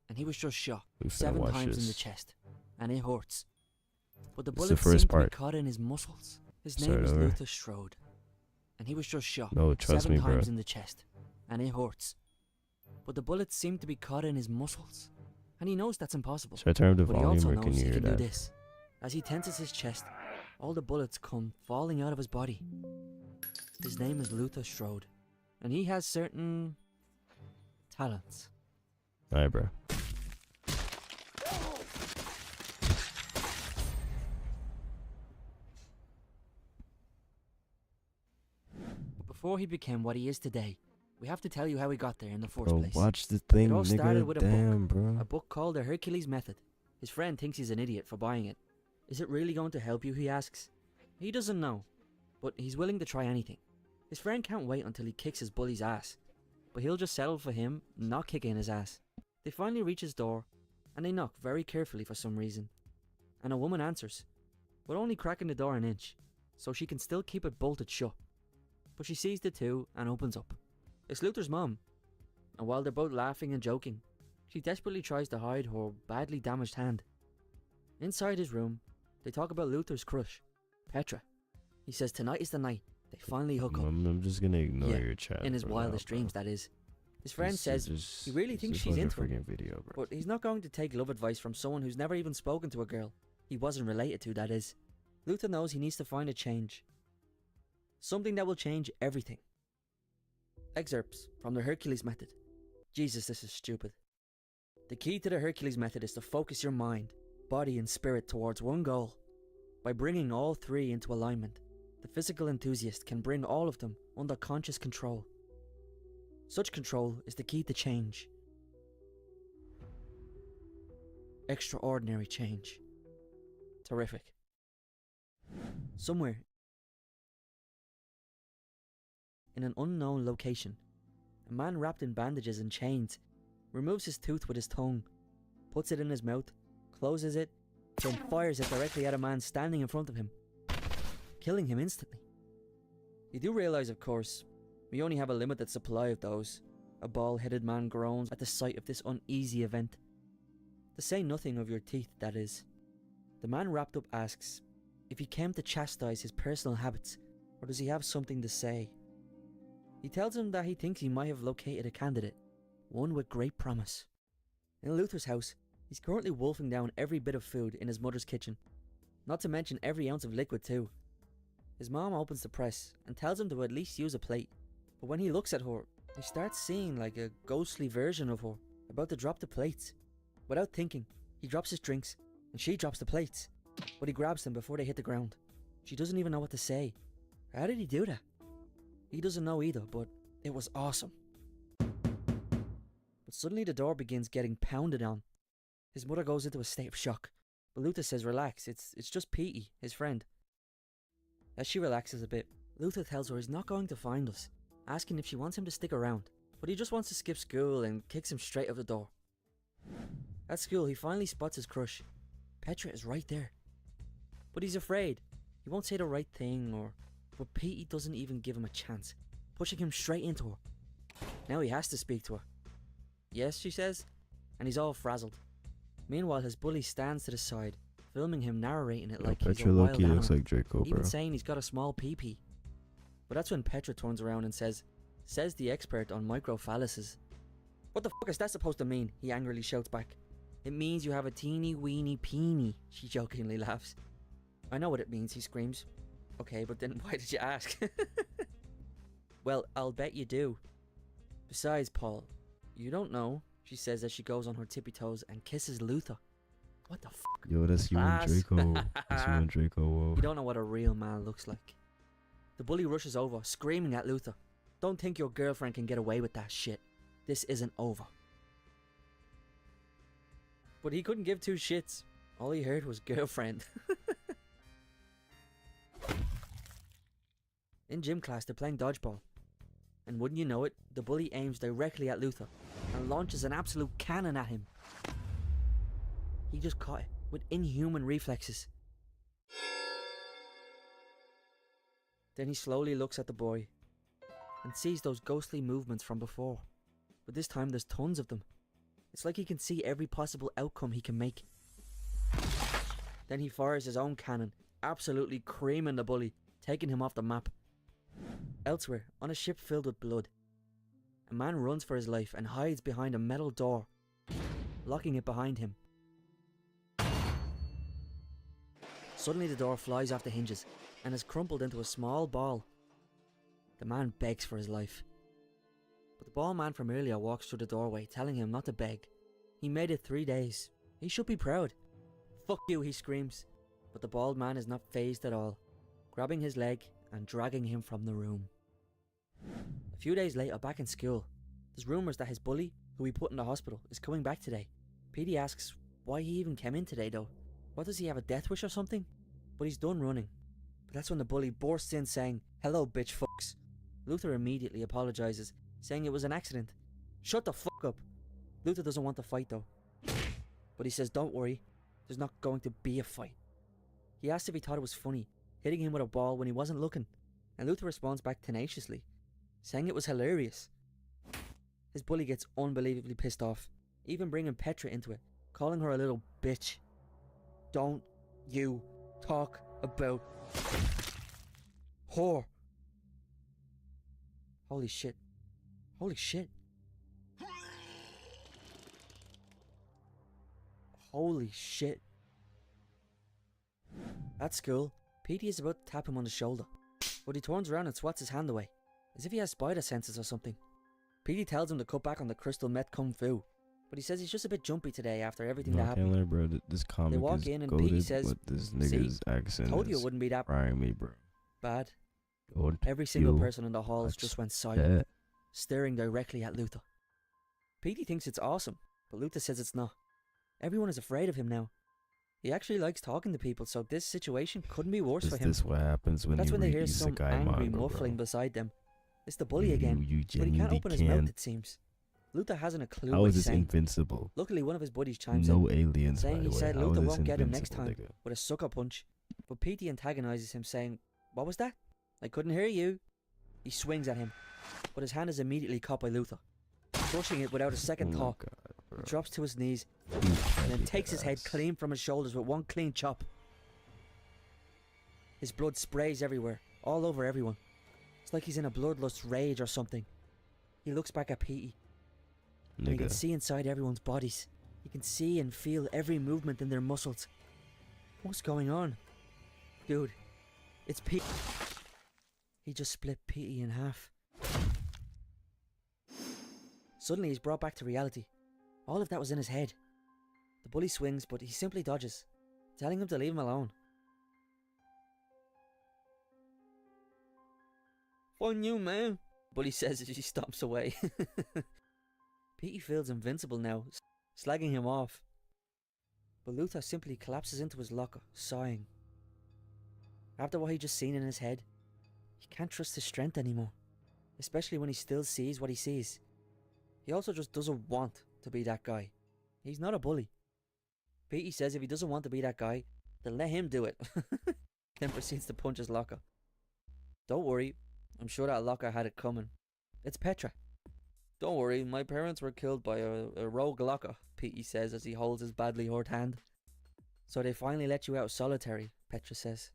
and he was just shot We finna 7 watch times in the this. chest, and it hurts. But the It's the bullets first seemed to be part. caught in his muscles. His Start name is over. Luther Strode, and he was just shot No, trust 7 me, bro. times in the chest, and it hurts. But the bullets seem to be caught in his muscles, and he knows that's impossible. Should I turn up the But he also volume, or can knows you he hear can do that? this. As he tenses his chest, all the bullets come falling out of his body. His name is Luther Strode, and he has certain talents. Alright, bro. But before he became what he is today, we have to tell you how he got there in the first Bro, place. watch the thing, all started with nigga. a book. Damn, bro. A book called The Hercules Method. His friend thinks he's an idiot for buying it. Is it really going to help you, he asks. He doesn't know, but he's willing to try anything. His friend can't wait until he kicks his bully's ass, but he'll just settle for him not kicking his ass. They finally reach his door, and they knock very carefully for some reason. And a woman answers, but only cracking the door an inch, so she can still keep it bolted shut. But she sees the two and opens up. It's Luther's mom, and while they're both laughing and joking, she desperately tries to hide her badly damaged hand. Inside his room, they talk about Luther's crush, Petra. He says tonight is the night they finally hook up. I'm just gonna ignore Yeah, your chat. In his for now, wildest bro. dreams, that is. His friend This says is he really this thinks is she's like a into him, friggin' video, bro. but he's not going to take love advice from someone who's never even spoken to a girl he wasn't related to, that is. Luther knows he needs to find a change. Something that will change everything. Excerpts from the Hercules Method. Jesus, this is stupid. The key to the Hercules Method is to focus your mind, body and spirit towards one goal. By bringing all three into alignment, the physical enthusiast can bring all of them under conscious control. Such control is the key to change. Extraordinary change. Terrific. Somewhere in an unknown location, a man wrapped in bandages and chains removes his tooth with his tongue, puts it in his mouth, closes it, then fires it directly at a man standing in front of him, killing him instantly. You do realise, of course, we only have a limited supply of those. A bald-headed man groans at the sight of this uneasy event. To say nothing of your teeth, that is. The man wrapped up asks if he came to chastise his personal habits, or does he have something to say? He tells him that he thinks he might have located a candidate, one with great promise. In Luther's house, he's currently wolfing down every bit of food in his mother's kitchen, not to mention every ounce of liquid too. His mom opens the press and tells him to at least use a plate, but when he looks at her, he starts seeing like a ghostly version of her, about to drop the plates. Without thinking, he drops his drinks, and she drops the plates, but he grabs them before they hit the ground. She doesn't even know what to say. How did he do that? He doesn't know either, but it was awesome. But suddenly the door begins getting pounded on. His mother goes into a state of shock, but Luther says relax, it's just Petey, his friend. As she relaxes a bit, Luther tells her he's not going to find us, asking if she wants him to stick around, but he just wants to skip school and kicks him straight out the door. At school, he finally spots his crush. Petra is right there. But he's afraid. He won't say the right thing, but Petey doesn't even give him a chance, pushing him straight into her. Now he has to speak to her. Yes, she says, and he's all frazzled. Meanwhile, his bully stands to the side, filming him narrating it like he's a Petra wild Loki animal, looks like Draco, bro. even saying he's got a small pee-pee. But that's when Petra turns around and says the expert on microphalluses. What the fuck is that supposed to mean? He angrily shouts back. It means you have a teeny weeny peenie, she jokingly laughs. I know what it means, he screams. Okay, but then why did you ask? Well, I'll bet you do. Besides, Paul, you don't know, she says as she goes on her tippy toes and kisses Luther. What the fuck? Yo, that's you and Class. Draco. That's you and Draco, whoa. You don't know what a real man looks like. The bully rushes over, screaming at Luther. Don't think your girlfriend can get away with that shit. This isn't over. But he couldn't give two shits. All he heard was girlfriend. In gym class, they're playing dodgeball. And wouldn't you know it, the bully aims directly at Luther and launches an absolute cannon at him. He just caught it with inhuman reflexes. Then he slowly looks at the boy and sees those ghostly movements from before. But this time there's tons of them. It's like he can see every possible outcome he can make. Then he fires his own cannon, absolutely creaming the bully, taking him off the map. Elsewhere, on a ship filled with blood, a man runs for his life and hides behind a metal door, locking it behind him. Suddenly the door flies off the hinges and is crumpled into a small ball. The man begs for his life. But the ball man from earlier walks through the doorway, telling him not to beg. He made it 3 days. He should be proud. Fuck you, he screams. But the bald man is not fazed at all, grabbing his leg and dragging him from the room. A few days later, back in school, there's rumours that his bully, who he put in the hospital, is coming back today. Petey asks why he even came in today though. What, does he have a death wish or something? But he's done running. But that's when the bully bursts in saying, "Hello, bitch fucks." Luther immediately apologises, saying it was an accident. Shut the fuck up. Luther doesn't want to fight though. But he says don't worry, there's not going to be a fight. He asks if he thought it was funny, hitting him with a ball when he wasn't looking, and Luther responds back tenaciously, saying it was hilarious. His bully gets unbelievably pissed off, even bringing Petra into it, calling her a little bitch. Don't you talk about... Whore. Holy shit. Holy shit. Holy shit. At school, Petey is about to tap him on the shoulder, but he turns around and swats his hand away, as if he has spider senses or something. Petey tells him to cut back on the crystal meth kung fu, but he says he's just a bit jumpy today after everything that happened. Chandler, bro, this comic walk is in and goated, Petey says, but this "See, nigga's accent Told you is it wouldn't be that frying me, bro. bad." Don't Every single you person in the halls just went silent, bet. staring directly at Luther. Petey thinks it's awesome, but Luther says it's not. Everyone is afraid of him now. He actually likes talking to people, so this situation couldn't be worse for Is him. this what happens when That's you when they read hear some isekai angry manga, muffling bro? beside them. It's the bully again, You but he can't genuinely open his mouth, it seems. Luther hasn't a clue How what is he's this saying. invincible? Luckily, one of his buddies chimes No in, aliens, by saying the he way. said How Luther is won't this get him next invincible, time nigga? with a sucker punch. But Petey antagonizes him, saying, "What was that? I couldn't hear you." He swings at him, but his hand is immediately caught by Luther. Crushing it without a second Oh thought, God, bro. he drops to his knees You and can't then do takes his head that. clean from his shoulders with one clean chop. His blood sprays everywhere, all over everyone. It's like he's in a bloodlust rage or something. He looks back at Petey, and he can Nigga, see inside everyone's bodies. He can see and feel every movement in their muscles. What's going on? Dude, it's Petey. He just split Petey in half. Suddenly he's brought back to reality. All of that was in his head. The bully swings, but he simply dodges, telling him to leave him alone. "Fun you, man," Bully says as he stomps away. Petey feels invincible now, slagging him off. But Luther simply collapses into his locker, sighing. After what he just seen in his head, he can't trust his strength anymore, especially when he still sees what he sees. He also just doesn't want to be that guy. He's not a bully. Petey says if he doesn't want to be that guy, then let him do it. Then proceeds to punch his locker. "Don't worry, I'm sure that locker had it coming. It's Petra." "Don't worry, my parents were killed by a rogue locker," Petey says as he holds his badly hurt hand. "So they finally let you out solitary," Petra says,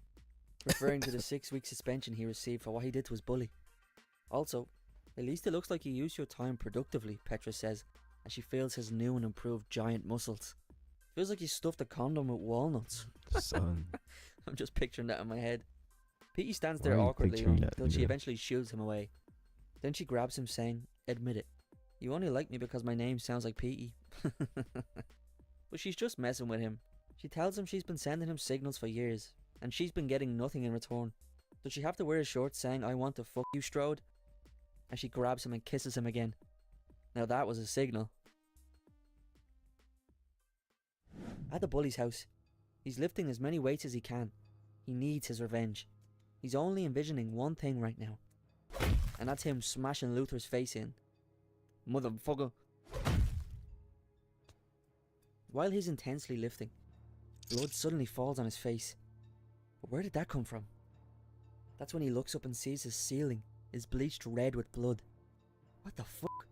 referring to the 6-week suspension he received for what he did to his bully. "Also, at least it looks like you used your time productively," Petra says, as she feels his new and improved giant muscles. Feels like he stuffed a condom with walnuts. son. I'm just picturing that in my head. Petey stands there Why are you awkwardly picturing that, until she nigga? eventually shoos him away. Then she grabs him, saying, "Admit it. You only like me because my name sounds like Petey." But she's just messing with him. She tells him she's been sending him signals for years, and she's been getting nothing in return. Does she have to wear a shirt saying, "I want to fuck you, Strode"? And she grabs him and kisses him again. Now that was a signal. At the bully's house, he's lifting as many weights as he can. He needs his revenge. He's only envisioning one thing right now, and that's him smashing Luther's face in. Motherfucker. While he's intensely lifting, blood suddenly falls on his face. But where did that come from? That's when he looks up and sees his ceiling is bleached red with blood. What the fuck?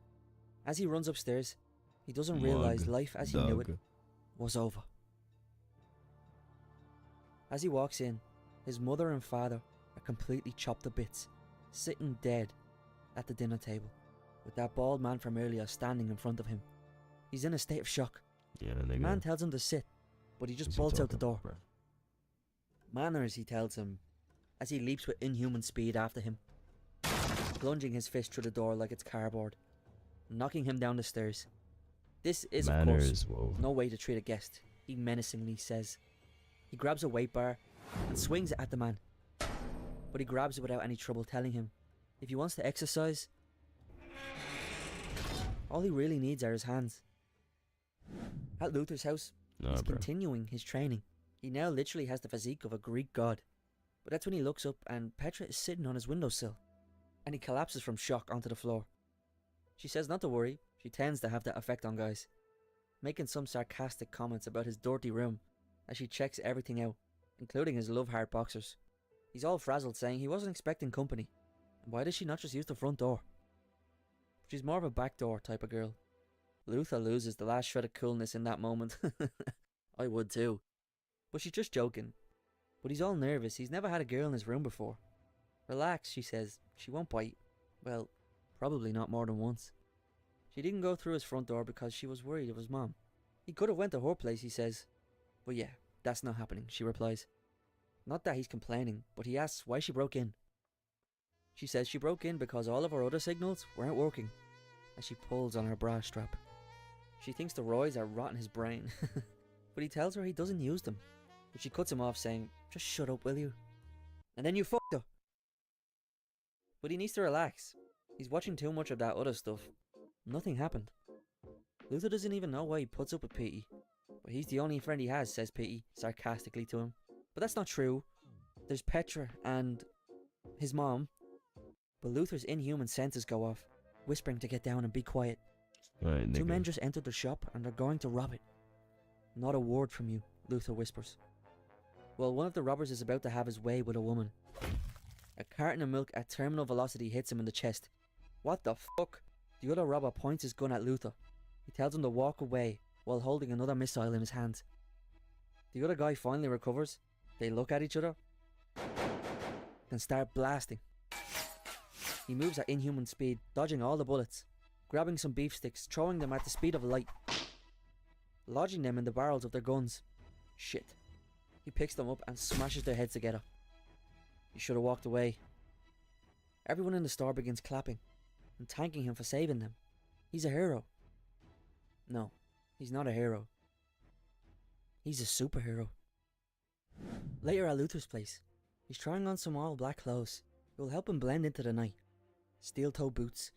As he runs upstairs, he doesn't realize Mug life as he knew it dog. was over. As he walks in, his mother and father are completely chopped to bits, sitting dead at the dinner table, with that bald man from earlier standing in front of him. He's in a state of shock. Yeah, The nigga. man tells him to sit, but he just What's he bolts out the talking door. about, bro? "Manners," he tells him, as he leaps with inhuman speed after him, plunging his fist through the door like it's cardboard, knocking him down the stairs. This is, of course, Manners, whoa. no way to treat a guest, he menacingly says. He grabs a weight bar and swings it at the man, but he grabs it without any trouble, telling him if he wants to exercise, all he really needs are his hands. At Luther's house, Nah, he's bro. continuing his training. He now literally has the physique of a Greek god. But that's when he looks up and Petra is sitting on his windowsill, and he collapses from shock onto the floor. She says not to worry, she tends to have that effect on guys, making some sarcastic comments about his dirty room as she checks everything out, including his love heart boxers. He's all frazzled, saying he wasn't expecting company, and why does she not just use the front door? She's more of a back door type of girl. Luther loses the last shred of coolness in that moment. I would too. But she's just joking. But he's all nervous, he's never had a girl in his room before. Relax, she says. She won't bite. Well, probably not more than once. She didn't go through his front door because she was worried of his mom. He could have went to her place, he says. But yeah, that's not happening, she replies. Not that he's complaining, but he asks why she broke in. She says she broke in because all of her other signals weren't working, as she pulls on her bra strap. She thinks the roids are rotting his brain, but he tells her he doesn't use them. But she cuts him off saying, just shut up, will you? And then you fucked her. But he needs to relax. He's watching too much of that other stuff. Nothing happened. Luther doesn't even know why he puts up with Petey. But he's the only friend he has, says Petey, sarcastically to him. But that's not true. There's Petra and his mom. But Luther's inhuman senses go off, whispering to get down and be quiet. Right, Two nigga. men just entered the shop and they're going to rob it. Not a word from you, Luther whispers. Well, one of the robbers is about to have his way with a woman. A carton of milk at terminal velocity hits him in the chest. What the fuck? The other robber points his gun at Luther. He tells him to walk away while holding another missile in his hand. The other guy finally recovers. They look at each other, then start blasting. He moves at inhuman speed, dodging all the bullets, grabbing some beef sticks, throwing them at the speed of light, lodging them in the barrels of their guns. Shit. He picks them up and smashes their heads together. He should have walked away. Everyone in the store begins clapping and thanking him for saving them. He's a hero. No, he's not a hero. He's a superhero. Later at Luther's place, he's trying on some all black clothes. It will help him blend into the night. Steel toe boots,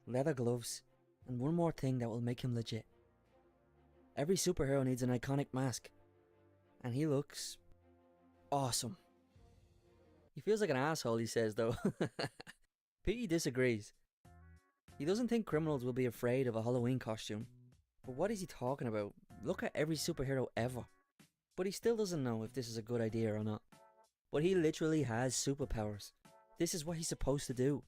leather gloves, and one more thing that will make him legit. Every superhero needs an iconic mask. And he looks awesome. He feels like an asshole, he says, though. Petey disagrees. He doesn't think criminals will be afraid of a Halloween costume. But what is he talking about? Look at every superhero ever. But he still doesn't know if this is a good idea or not. But he literally has superpowers. This is what he's supposed to do.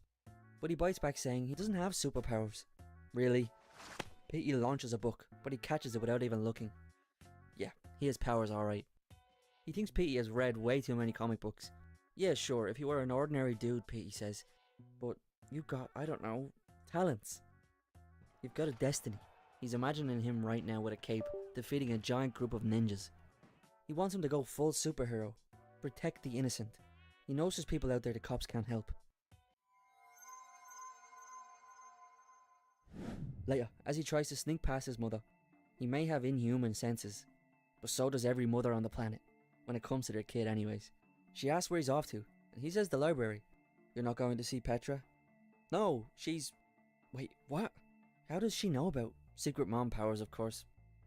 But he bites back saying he doesn't have superpowers. Really? Petey launches a book, but he catches it without even looking. Yeah, he has powers alright. He thinks Petey has read way too many comic books. Yeah, sure, if you were an ordinary dude, Petey says. But you've got, I don't know, talents. You've got a destiny. He's imagining him right now with a cape, defeating a giant group of ninjas. He wants him to go full superhero. Protect the innocent. He knows there's people out there the cops can't help. Later, as he tries to sneak past his mother, he may have inhuman senses, but so does every mother on the planet, when it comes to their kid anyways. She asks where he's off to, and he says the library. You're not going to see Petra? No, she's... Wait, what? How does she know about secret mom powers, of course?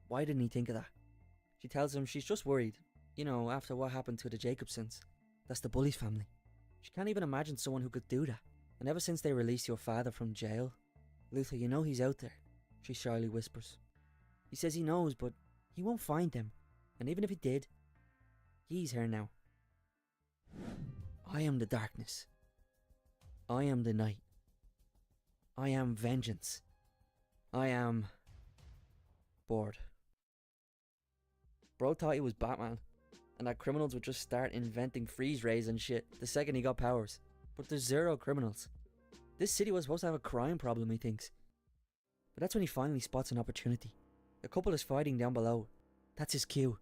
Why didn't he think of that? She tells him she's just worried, you know, after what happened to the Jacobsons. That's the Bullies family. She can't even imagine someone who could do that. And ever since they released your father from jail, Luther, you know he's out there, she shyly whispers. He says he knows, but he won't find them. And even if he did, he's here now. I am the darkness. I am the night. I am vengeance. I am... bored. Bro thought he was Batman, and that criminals would just start inventing freeze rays and shit the second he got powers. But there's zero criminals. This city was supposed to have a crime problem, he thinks. But that's when he finally spots an opportunity. The couple is fighting down below. That's his cue.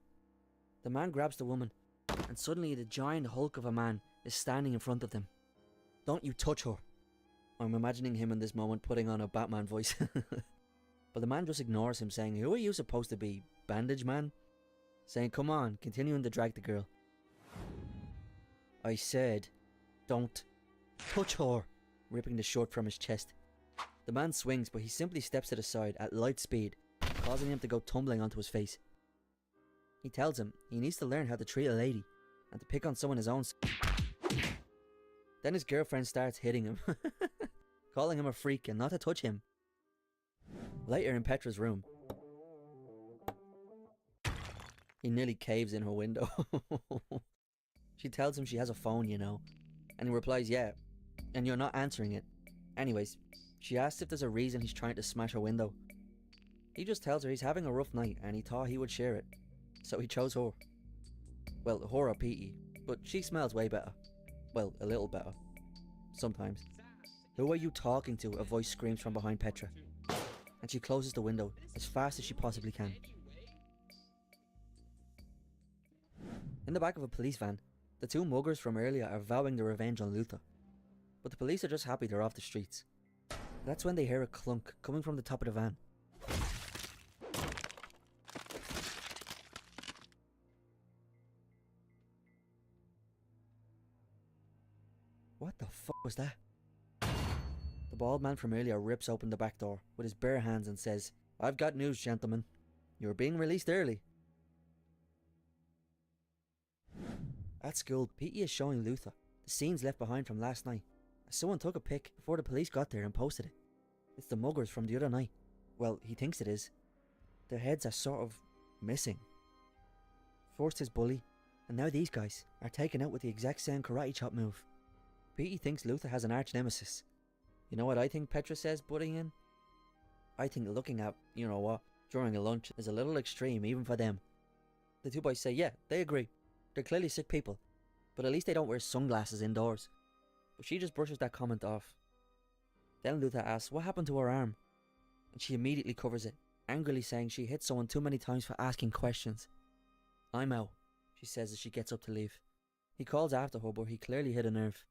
The man grabs the woman, and suddenly the giant hulk of a man is standing in front of them. Don't you touch her. I'm imagining him in this moment putting on a Batman voice. But the man just ignores him, saying, who are you supposed to be, Bandage Man? Saying, come on, continuing to drag the girl. I said, don't touch her, ripping the shirt from his chest. The man swings, but he simply steps to the side at light speed, causing him to go tumbling onto his face. He tells him he needs to learn how to treat a lady, and to pick on someone his own. Then his girlfriend starts hitting him, calling him a freak and not to touch him. Later in Petra's room, he nearly caves in her window. She tells him she has a phone, you know, and he replies, yeah, and you're not answering it. Anyways, she asks if there's a reason he's trying to smash her window. He just tells her he's having a rough night and he thought he would share it, so he chose her. Well, her or Petey, but she smells way better. Well, a little better. sometimes. Who are you talking to? A voice screams from behind Petra. And she closes the window as fast as she possibly can. In the back of a police van, the two muggers from earlier are vowing their revenge on Luther. But the police are just happy they're off the streets. That's when they hear a clunk coming from the top of the van. What the fuck was that? The bald man from earlier rips open the back door with his bare hands and says, "I've got news, gentlemen. You're being released early." At school, Petey is showing Luther the scenes left behind from last night, as someone took a pic before the police got there and posted it. It's the muggers from the other night. Well, he thinks it is. Their heads are sort of missing. First his bully, and now these guys are taken out with the exact same karate chop move. Petey thinks Luther has an arch nemesis. You know what I think Petra says, butting in? I think looking at, you know what, during a lunch is a little extreme even for them. The two boys say, yeah, they agree. They're clearly sick people, but at least they don't wear sunglasses indoors. But she just brushes that comment off. Then Luther asks what happened to her arm, and she immediately covers it, angrily saying she hit someone too many times for asking questions. "I'm out," she says as she gets up to leave. He calls after her, but he clearly hit a nerve.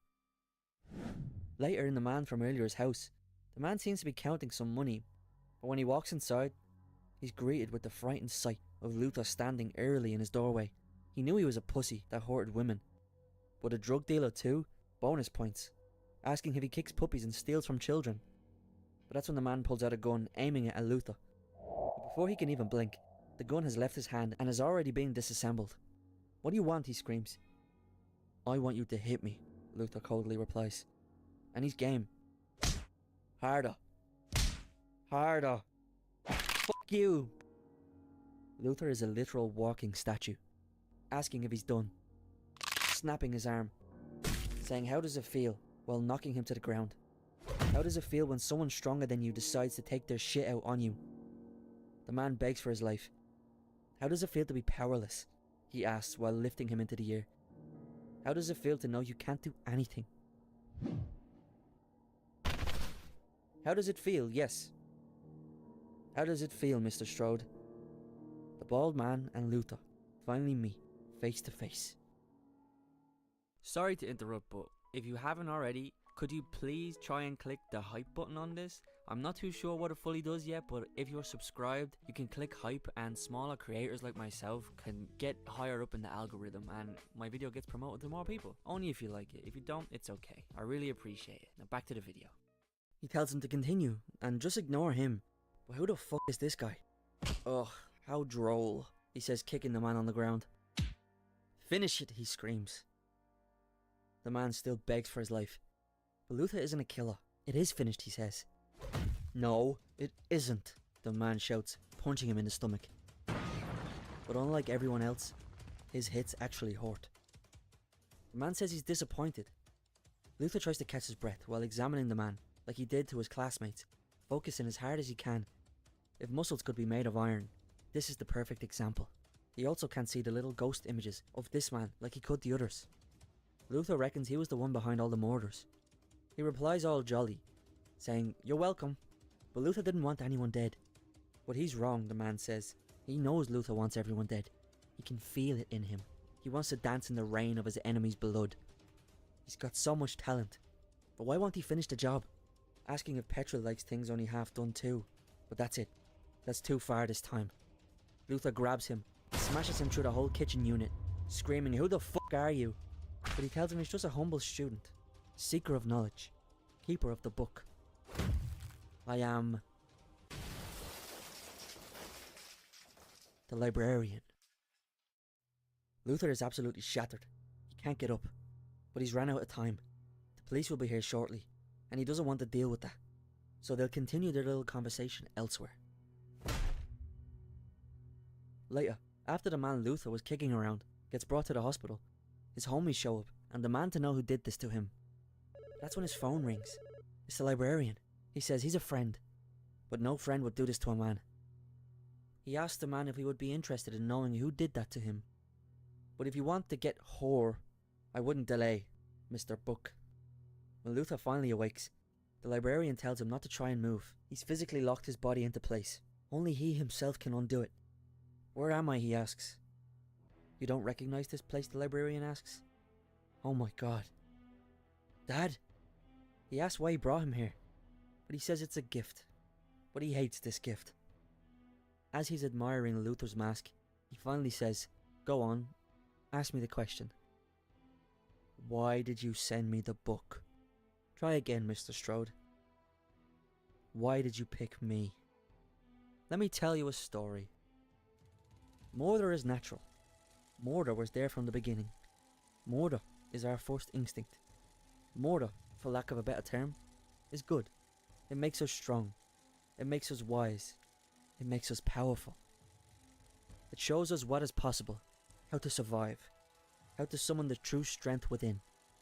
Later in the man from earlier's house, the man seems to be counting some money, but when he walks inside, he's greeted with the frightened sight of Luther standing early in his doorway. He knew he was a pussy that hurted women, but a drug dealer too? Bonus points. Asking if he kicks puppies and steals from children. But that's when the man pulls out a gun, aiming it at Luther. But before he can even blink, the gun has left his hand and is already being disassembled. "What do you want?" he screams. "I want you to hit me," Luther coldly replies. And he's game. "Harder. Harder. Fuck you." Luther is a literal walking statue, asking if he's done, snapping his arm, saying how does it feel, while knocking him to the ground. How does it feel when someone stronger than you decides to take their shit out on you? The man begs for his life. How does it feel to be powerless? He asks while lifting him into the air. How does it feel to know you can't do anything? How does it feel? Yes. How does it feel, Mr. Strode? The bald man and Luther finally meet face to face. Sorry to interrupt, but if you haven't already, could you please try and click the hype button on this? I'm not too sure what it fully does yet, but if you're subscribed, you can click hype and smaller creators like myself can get higher up in the algorithm and my video gets promoted to more people. Only if you like it. If you don't, it's okay. I really appreciate it. Now back to the video. He tells him to continue and just ignore him. But who the fuck is this guy? Ugh, how droll, he says, kicking the man on the ground. "Finish it," he screams. The man still begs for his life. But Luther isn't a killer. "It is finished," he says. "No, it isn't," the man shouts, punching him in the stomach. But unlike everyone else, his hits actually hurt. The man says he's disappointed. Luther tries to catch his breath while examining the man, like he did to his classmates, focusing as hard as he can. If muscles could be made of iron, this is the perfect example. He also can't see the little ghost images of this man like he could the others. Luther reckons he was the one behind all the murders. He replies all jolly, saying, "You're welcome." But Luther didn't want anyone dead. But he's wrong, the man says. He knows Luther wants everyone dead. He can feel it in him. He wants to dance in the rain of his enemy's blood. He's got so much talent. But why won't he finish the job? Asking if Petra likes things only half done too. But that's it. That's too far this time. Luther grabs him, smashes him through the whole kitchen unit, screaming, "Who the fuck are you?" But he tells him he's just a humble student, seeker of knowledge, keeper of the book. "I am the librarian." Luther is absolutely shattered. He can't get up, but he's ran out of time. The police will be here shortly, and he doesn't want to deal with that. So they'll continue their little conversation elsewhere. Later, after the man Luther was kicking around gets brought to the hospital, his homies show up and demand to know who did this to him. That's when his phone rings. It's the librarian. He says he's a friend, but no friend would do this to a man. He asks the man if he would be interested in knowing who did that to him. "But if you want to get whore, I wouldn't delay, Mr. Book." When Luther finally awakes, the librarian tells him not to try and move. He's physically locked his body into place. Only he himself can undo it. Where am I, he asks. You don't recognize this place, the librarian asks. Oh my god. Dad? He asks why he brought him here, but he says it's a gift. But he hates this gift. As he's admiring Luther's mask, he finally says, go on, ask me the question. Why did you send me the book? Try again, Mr. Strode. Why did you pick me? Let me tell you a story. Murder is natural. Murder was there from the beginning. Murder is our first instinct. Murder, for lack of a better term, is good. It makes us strong. It makes us wise. It makes us powerful. It shows us what is possible, how to survive, how to summon the true strength within,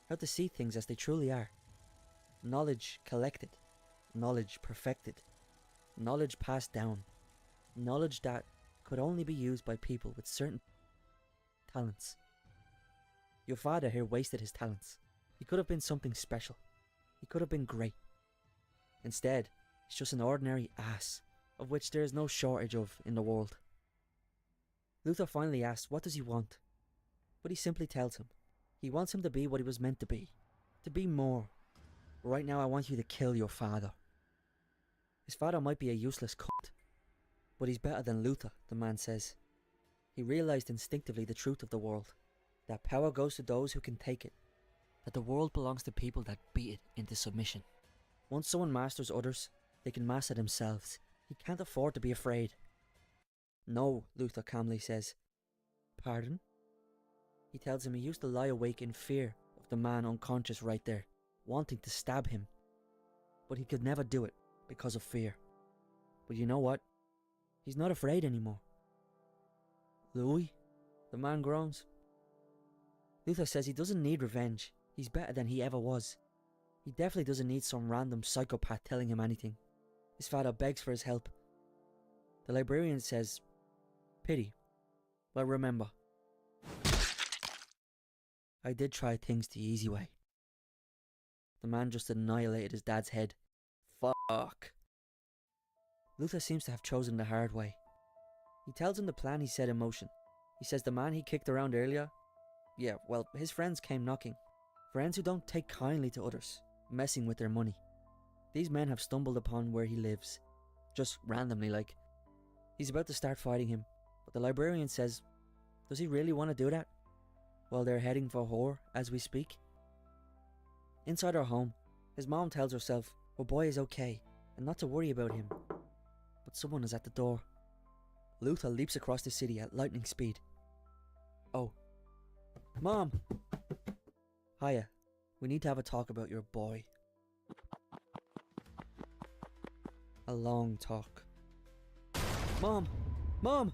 how to see things as they truly are. Knowledge collected, knowledge perfected, knowledge passed down, knowledge that could only be used by people with certain talents. Your father here wasted his talents. He could have been something special. He could have been great. Instead, he's just an ordinary ass, of which there is no shortage of in the world. Luther finally asks what does he want, but he simply tells him. He wants him to be what he was meant to be more. Right now I want you to kill your father. His father might be a useless cunt, but he's better than Luther, the man says. He realized instinctively the truth of the world, that power goes to those who can take it, that the world belongs to people that beat it into submission. Once someone masters others, they can master themselves. He can't afford to be afraid. No, Luther calmly says. Pardon? He tells him he used to lie awake in fear of the man unconscious right there, wanting to stab him. But he could never do it because of fear. But you know what? He's not afraid anymore. Louis? The man groans. Luther says he doesn't need revenge. He's better than he ever was. He definitely doesn't need some random psychopath telling him anything. His father begs for his help. The librarian says, pity. Well, remember, I did try things the easy way. The man just annihilated his dad's head. Fuck. Luther seems to have chosen the hard way. He tells him the plan he set in motion. He says the man he kicked around earlier, yeah, well, his friends came knocking. Friends who don't take kindly to others, messing with their money. These men have stumbled upon where he lives, just randomly like. He's about to start fighting him, but the librarian says, does he really want to do that? While they're heading for Hor as we speak? Inside her home, his mom tells herself her boy is okay and not to worry about him. But someone is at the door. Luther leaps across the city at lightning speed. Oh. Mom! Hiya. We need to have a talk about your boy. A long talk. Mom! Mom!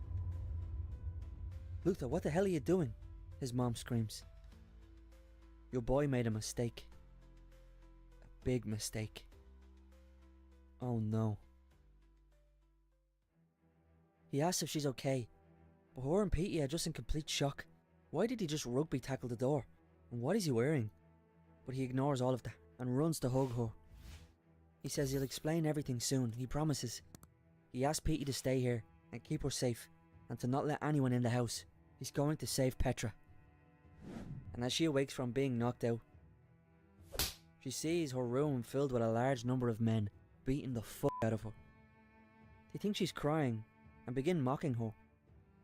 Luther, what the hell are you doing? His mom screams. Your boy made a mistake. A big mistake. Oh no. He asks if she's okay, but her and Petey are just in complete shock. Why did he just rugby tackle the door? And what is he wearing? But he ignores all of that and runs to hug her. He says he'll explain everything soon, he promises. He asks Petey to stay here and keep her safe and to not let anyone in the house. He's going to save Petra. And as she awakes from being knocked out, she sees her room filled with a large number of men beating the fuck out of her. They think she's crying and begin mocking her,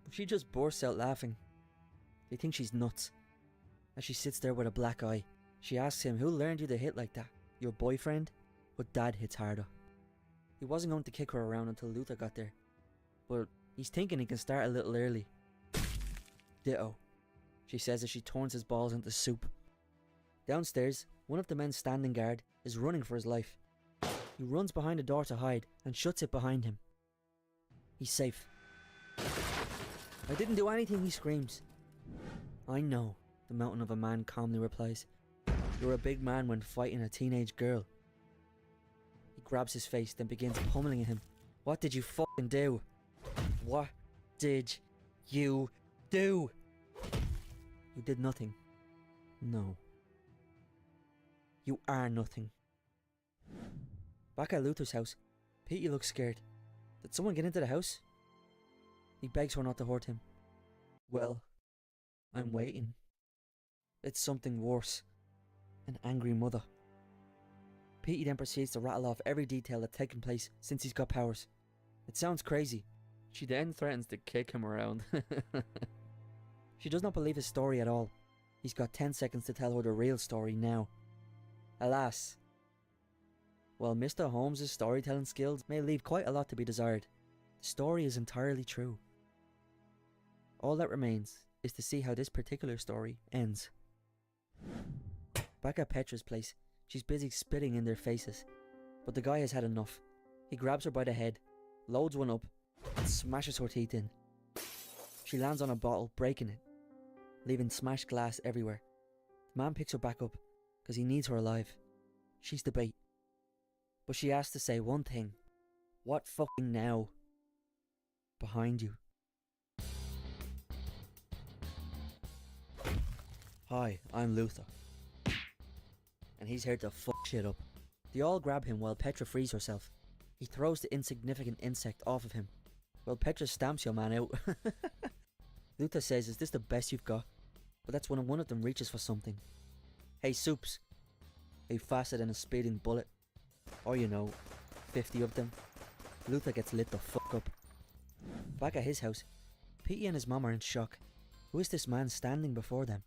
but she just bursts out laughing. They think she's nuts. As she sits there with a black eye, she asks him, who learned you to hit like that? Your boyfriend? But Dad hits harder. He wasn't going to kick her around until Luther got there, but he's thinking he can start a little early. Ditto, she says as she turns his balls into soup. Downstairs, one of the men standing guard is running for his life. He runs behind the door to hide and shuts it behind him. He's safe. I didn't do anything, he screams. I know, the mountain of a man calmly replies. You're a big man when fighting a teenage girl. He grabs his face, then begins pummeling him. What did you fucking do? What did you do? You did nothing. No. You are nothing. Back at Luther's house, Petey looks scared. Did someone get into the house? He begs her not to hurt him. Well, I'm waiting. It's something worse. An angry mother. Petey then proceeds to rattle off every detail that's taken place since he's got powers. It sounds crazy. She then threatens to kick him around. She does not believe his story at all. He's got 10 seconds to tell her the real story now. Alas. While Mr. Holmes' storytelling skills may leave quite a lot to be desired, the story is entirely true. All that remains is to see how this particular story ends. Back at Petra's place, she's busy spitting in their faces, but the guy has had enough. He grabs her by the head, loads one up, and smashes her teeth in. She lands on a bottle, breaking it, leaving smashed glass everywhere. The man picks her back up, because he needs her alive. She's the bait. But she asks to say one thing. What fucking now? Behind you. Hi, I'm Luther. And he's here to fuck shit up. They all grab him while Petra frees herself. He throws the insignificant insect off of him, while Petra stamps your man out. Luther says, is this the best you've got? But that's when one of them reaches for something. Hey Soups. Are you faster than a speeding bullet? Or 50 of them. Luther gets lit the fuck up. Back at his house, Petey and his mom are in shock. Who is this man standing before them?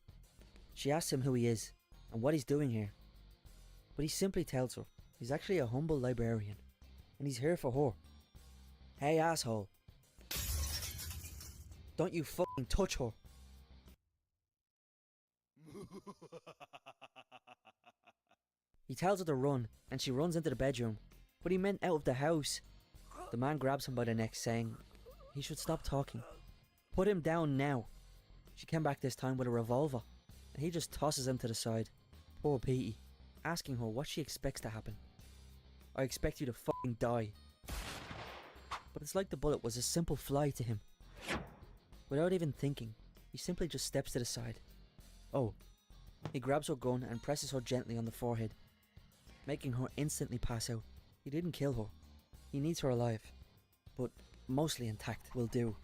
She asks him who he is, and what he's doing here. But he simply tells her he's actually a humble librarian, and he's here for her. Hey asshole. Don't you fucking touch her. He tells her to run, and she runs into the bedroom. But he meant out of the house. The man grabs him by the neck, saying he should stop talking. Put him down now. She came back this time with a revolver, and he just tosses him to the side. Poor Petey, asking her what she expects to happen. I expect you to fucking die. But it's like the bullet was a simple fly to him. Without even thinking, he simply just steps to the side. Oh. He grabs her gun and presses her gently on the forehead, making her instantly pass out. He didn't kill her. He needs her alive, but mostly intact will do.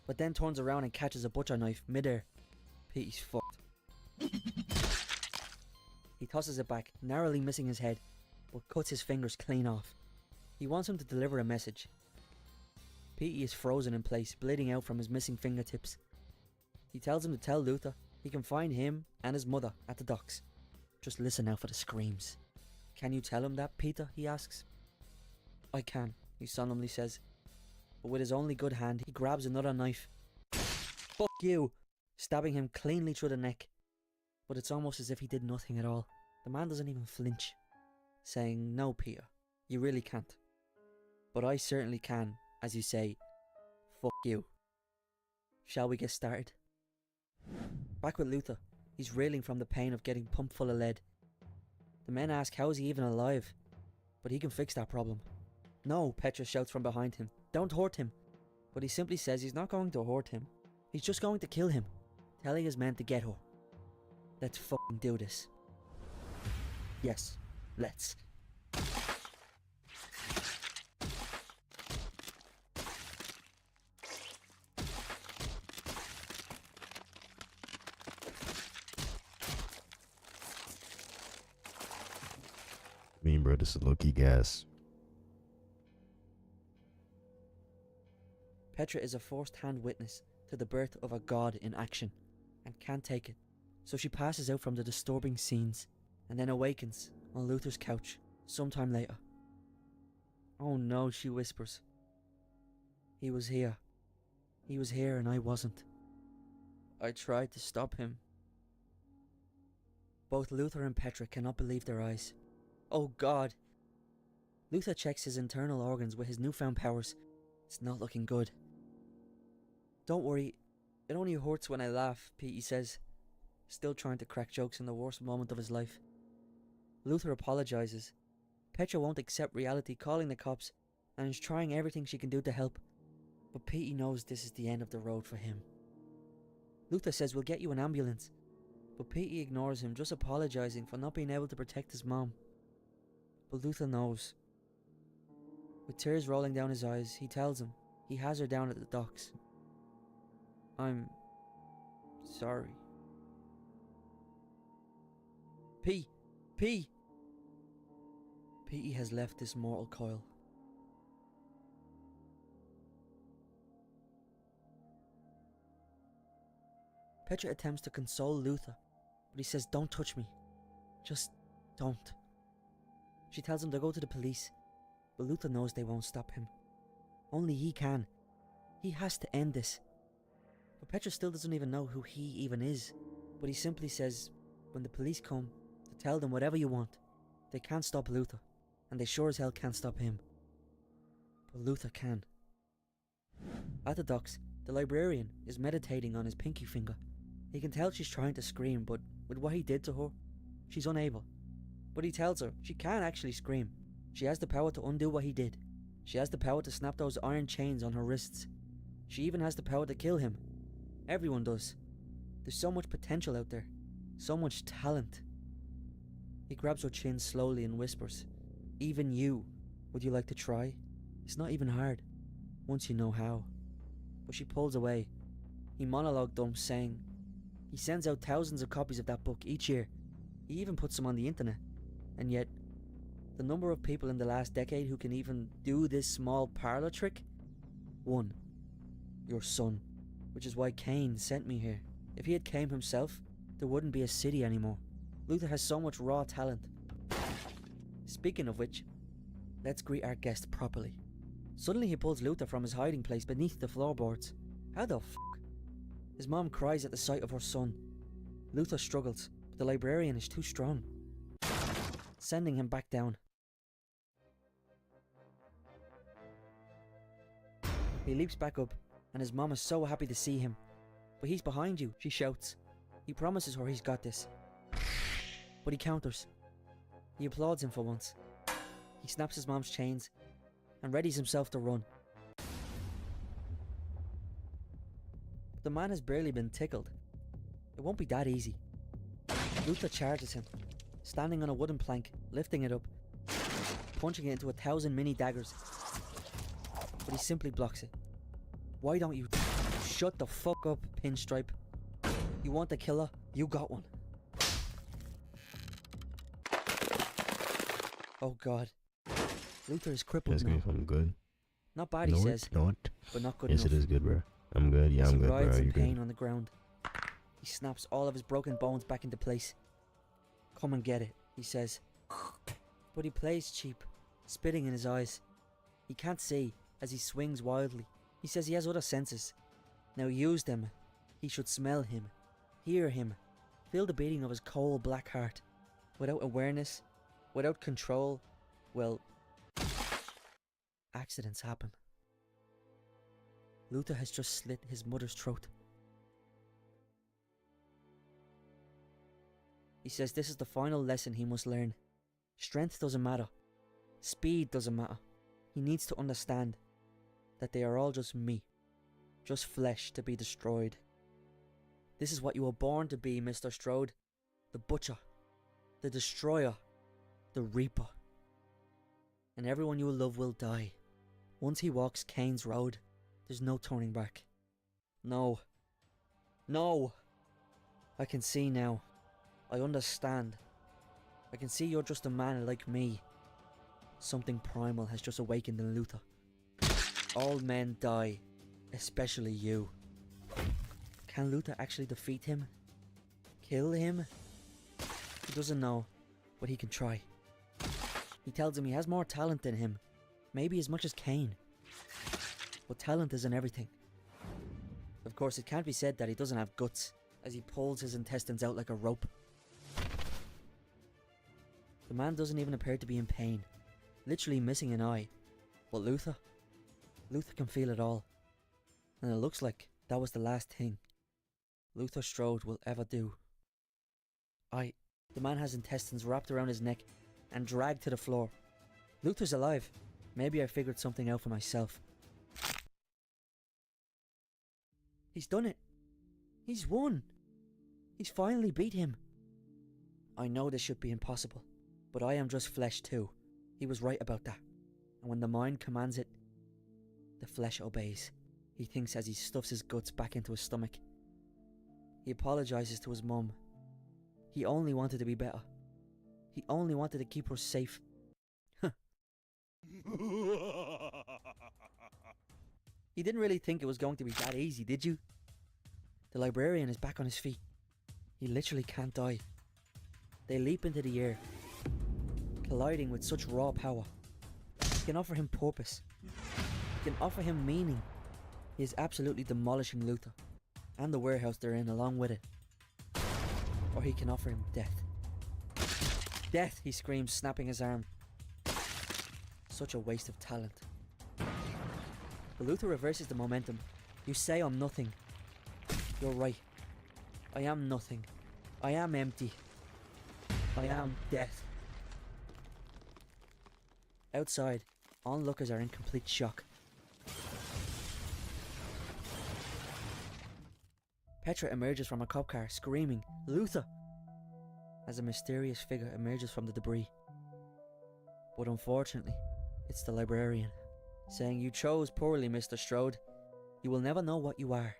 But then turns around and catches a butcher knife midair. Petey's fucked. He tosses it back, narrowly missing his head, but cuts his fingers clean off. He wants him to deliver a message. Petey is frozen in place, bleeding out from his missing fingertips. He tells him to tell Luther he can find him and his mother at the docks. Just listen out for the screams. Can you tell him that, Peter? He asks. I can, he solemnly says. But with his only good hand, he grabs another knife. Fuck you! Stabbing him cleanly through the neck. But it's almost as if he did nothing at all. The man doesn't even flinch, saying, no, Peter, you really can't. But I certainly can, as you say, fuck you. Shall we get started? Back with Luther, he's reeling from the pain of getting pumped full of lead. The men ask how is he even alive, but he can fix that problem. No, Petra shouts from behind him, don't hurt him. But he simply says he's not going to hurt him, he's just going to kill him, telling his men to get her. Let's fucking do this. Yes, let's. Bro, this is low-key gas. Petra is a first-hand witness to the birth of a god in action, and can't take it, so she passes out from the disturbing scenes, and then awakens on Luther's couch sometime later. Oh no, she whispers. He was here. He was here and I wasn't. I tried to stop him. Both Luther and Petra cannot believe their eyes. Oh God! Luther checks his internal organs with his newfound powers. It's not looking good. Don't worry, it only hurts when I laugh, Petey says, still trying to crack jokes in the worst moment of his life. Luther apologizes. Petra won't accept reality, calling the cops, and is trying everything she can do to help. But Petey knows this is the end of the road for him. Luther says we'll get you an ambulance, But Petey ignores him, just apologising for not being able to protect his mom. But Luther knows. With tears rolling down his eyes, he tells him he has her down at the docks. I'm sorry. Petey has left this mortal coil. Petra attempts to console Luther, but he says, "Don't touch me. Just don't." She tells him to go to the police, but Luther knows they won't stop him. Only he can. He has to end this. But Petra still doesn't even know who he even is, but he simply says, when the police come, to tell them whatever you want. They can't stop Luther, and they sure as hell can't stop him. But Luther can. At the docks, the librarian is meditating on his pinky finger. He can tell she's trying to scream, but with what he did to her, she's unable. But he tells her she can't actually scream. She has the power to undo what he did. She has the power to snap those iron chains on her wrists. She even has the power to kill him. Everyone does. There's so much potential out there. So much talent. He grabs her chin slowly and whispers, "Even you, would you like to try? It's not even hard, once you know how." But she pulls away. He monologue dumps, saying he sends out thousands of copies of that book each year. He even puts them on the internet. And yet, the number of people in the last decade who can even do this small parlor trick? 1. Your son. Which is why Cain sent me here. If he had came himself, there wouldn't be a city anymore. Luther has so much raw talent. Speaking of which, let's greet our guest properly. Suddenly he pulls Luther from his hiding place beneath the floorboards. How the f***? His mom cries at the sight of her son. Luther struggles, but the librarian is too strong, sending him back down. He leaps back up, and his mom is so happy to see him. "But he's behind you," she shouts. He promises her he's got this. But he counters. He applauds him for once. He snaps his mom's chains and readies himself to run. But the man has barely been tickled. It won't be that easy. Luther charges him, standing on a wooden plank, lifting it up, punching it into 1,000 mini daggers. But he simply blocks it. "Why don't you shut the fuck up, Pinstripe? You want the killer? You got one." Oh god. Luther is crippled That's now. gonna be something good. Not bad, No, he it's says, not. but not good Yes, enough. it is good, bro. I'm good. Yeah, As I'm he good, bro. writhes in You're pain good. on the ground. He snaps all of his broken bones back into place. "Come and get it," he says. But he plays cheap, spitting in his eyes. He can't see as he swings wildly. He says he has other senses. Now use them. He should smell him, hear him, feel the beating of his cold black heart. Without awareness, without control, well, accidents happen. Luther has just slit his mother's throat. He says this is the final lesson he must learn. Strength doesn't matter. Speed doesn't matter. He needs to understand that they are all just me. Just flesh to be destroyed. This is what you were born to be, Mr. Strode. The Butcher. The Destroyer. The Reaper. And everyone you love will die. Once he walks Cain's road, there's no turning back. No. No! I can see now. I understand. I can see you're just a man like me. Something primal has just awakened in Luther. All men die, especially you. Can Luther actually defeat him? Kill him? He doesn't know, but he can try. He tells him he has more talent than him, maybe as much as Cain. But talent isn't everything. Of course, it can't be said that he doesn't have guts, as he pulls his intestines out like a rope. The man doesn't even appear to be in pain, literally missing an eye. But Luther can feel it all. And it looks like that was the last thing Luther Strode will ever do. The man has intestines wrapped around his neck and dragged to the floor. Luther's alive. Maybe I figured something out for myself. He's done it. He's won. He's finally beat him. I know this should be impossible, but I am just flesh too. He was right about that. And when the mind commands it, the flesh obeys. He thinks as he stuffs his guts back into his stomach. He apologizes to his mum. He only wanted to be better. He only wanted to keep her safe. You didn't really think it was going to be that easy, did you? The librarian is back on his feet. He literally can't die. They leap into the air, colliding with such raw power. He can offer him purpose. He can offer him meaning. He is absolutely demolishing Luther and the warehouse they're in along with it. Or he can offer him death. Death, he screams, snapping his arm. Such a waste of talent. But Luther reverses the momentum. You say I'm nothing. You're right. I am nothing. I am empty. I am death. Outside, onlookers are in complete shock. Petra emerges from a cop car, screaming, "Luther!" as a mysterious figure emerges from the debris. But unfortunately, it's the librarian, saying, "You chose poorly, Mr. Strode. You will never know what you are,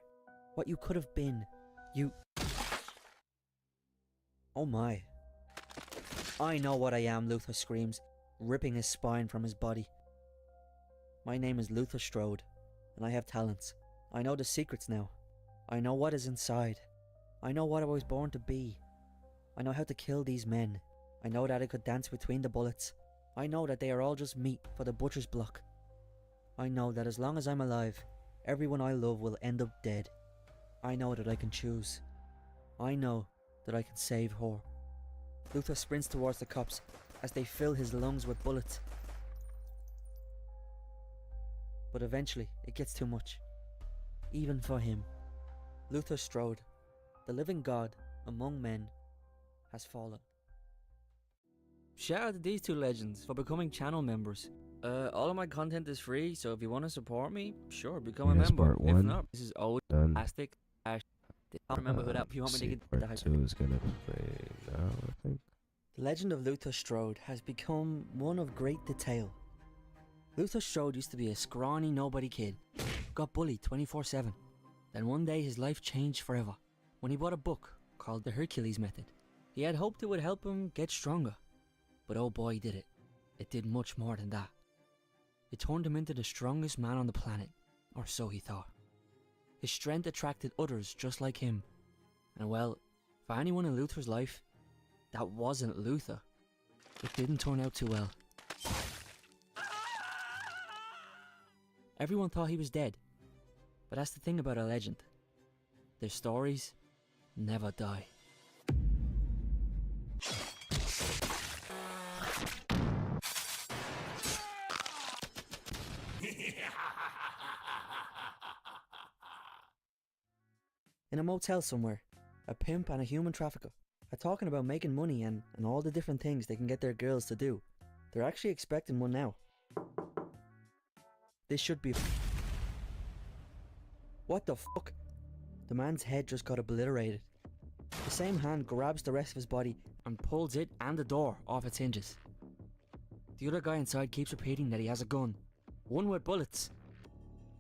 what you could have been. You..." Oh my. I know what I am, Luther screams, ripping his spine from his body. My name is Luther Strode, and I have talents. I know the secrets now. I know what is inside. I know what I was born to be. I know how to kill these men. I know that I could dance between the bullets. I know that they are all just meat for the butcher's block. I know that as long as I'm alive, everyone I love will end up dead. I know that I can choose. I know that I can save her. Luther sprints towards the cops as they fill his lungs with bullets. But eventually, it gets too much. Even for him. Luther Strode, the living god among men, has fallen. Shout out to these two legends for becoming channel members. All of my content is free, so if you want to support me, sure, become a That's member. part If one. not, this is old Done. plastic. I don't remember who that. If you want me to See, get the part 2 is gonna play now, I think. The legend of Luther Strode has become one of great detail. Luther Strode used to be a scrawny nobody kid, got bullied 24/7. Then one day his life changed forever when he bought a book called The Hercules Method. He had hoped it would help him get stronger, but oh boy did it. It did much more than that. It turned him into the strongest man on the planet, or so he thought. His strength attracted others just like him, and well, for anyone in Luther's life, that wasn't Luther. It didn't turn out too well. Everyone thought he was dead, but that's the thing about a legend. Their stories never die. In a motel somewhere, a pimp and a human trafficker are talking about making money and all the different things they can get their girls to do. They're actually expecting one now. This should be... What the fuck? The man's head just got obliterated. The same hand grabs the rest of his body and pulls it and the door off its hinges. The other guy inside keeps repeating that he has a gun. One with bullets.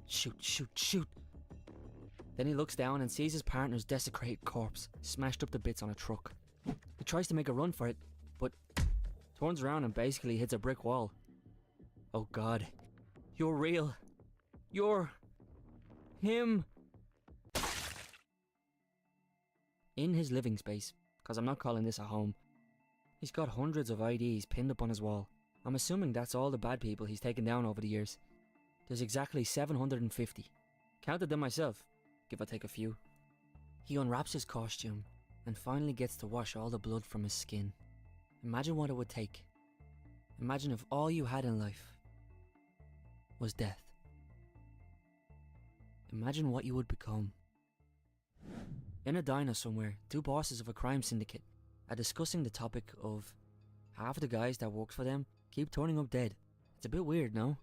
Shoot, shoot, shoot. Then he looks down and sees his partner's desecrated corpse smashed up to bits on a truck. He tries to make a run for it, but turns around and basically hits a brick wall. Oh god. You're real. You're... him. In his living space, because I'm not calling this a home, he's got hundreds of IDs pinned up on his wall. I'm assuming that's all the bad people he's taken down over the years. There's exactly 750. Counted them myself, give or take a few. He unwraps his costume and finally gets to wash all the blood from his skin. Imagine what it would take. Imagine if all you had in life was death. Imagine what you would become. In a diner somewhere, two bosses of a crime syndicate are discussing the topic of half the guys that work for them keep turning up dead. It's a bit weird, no?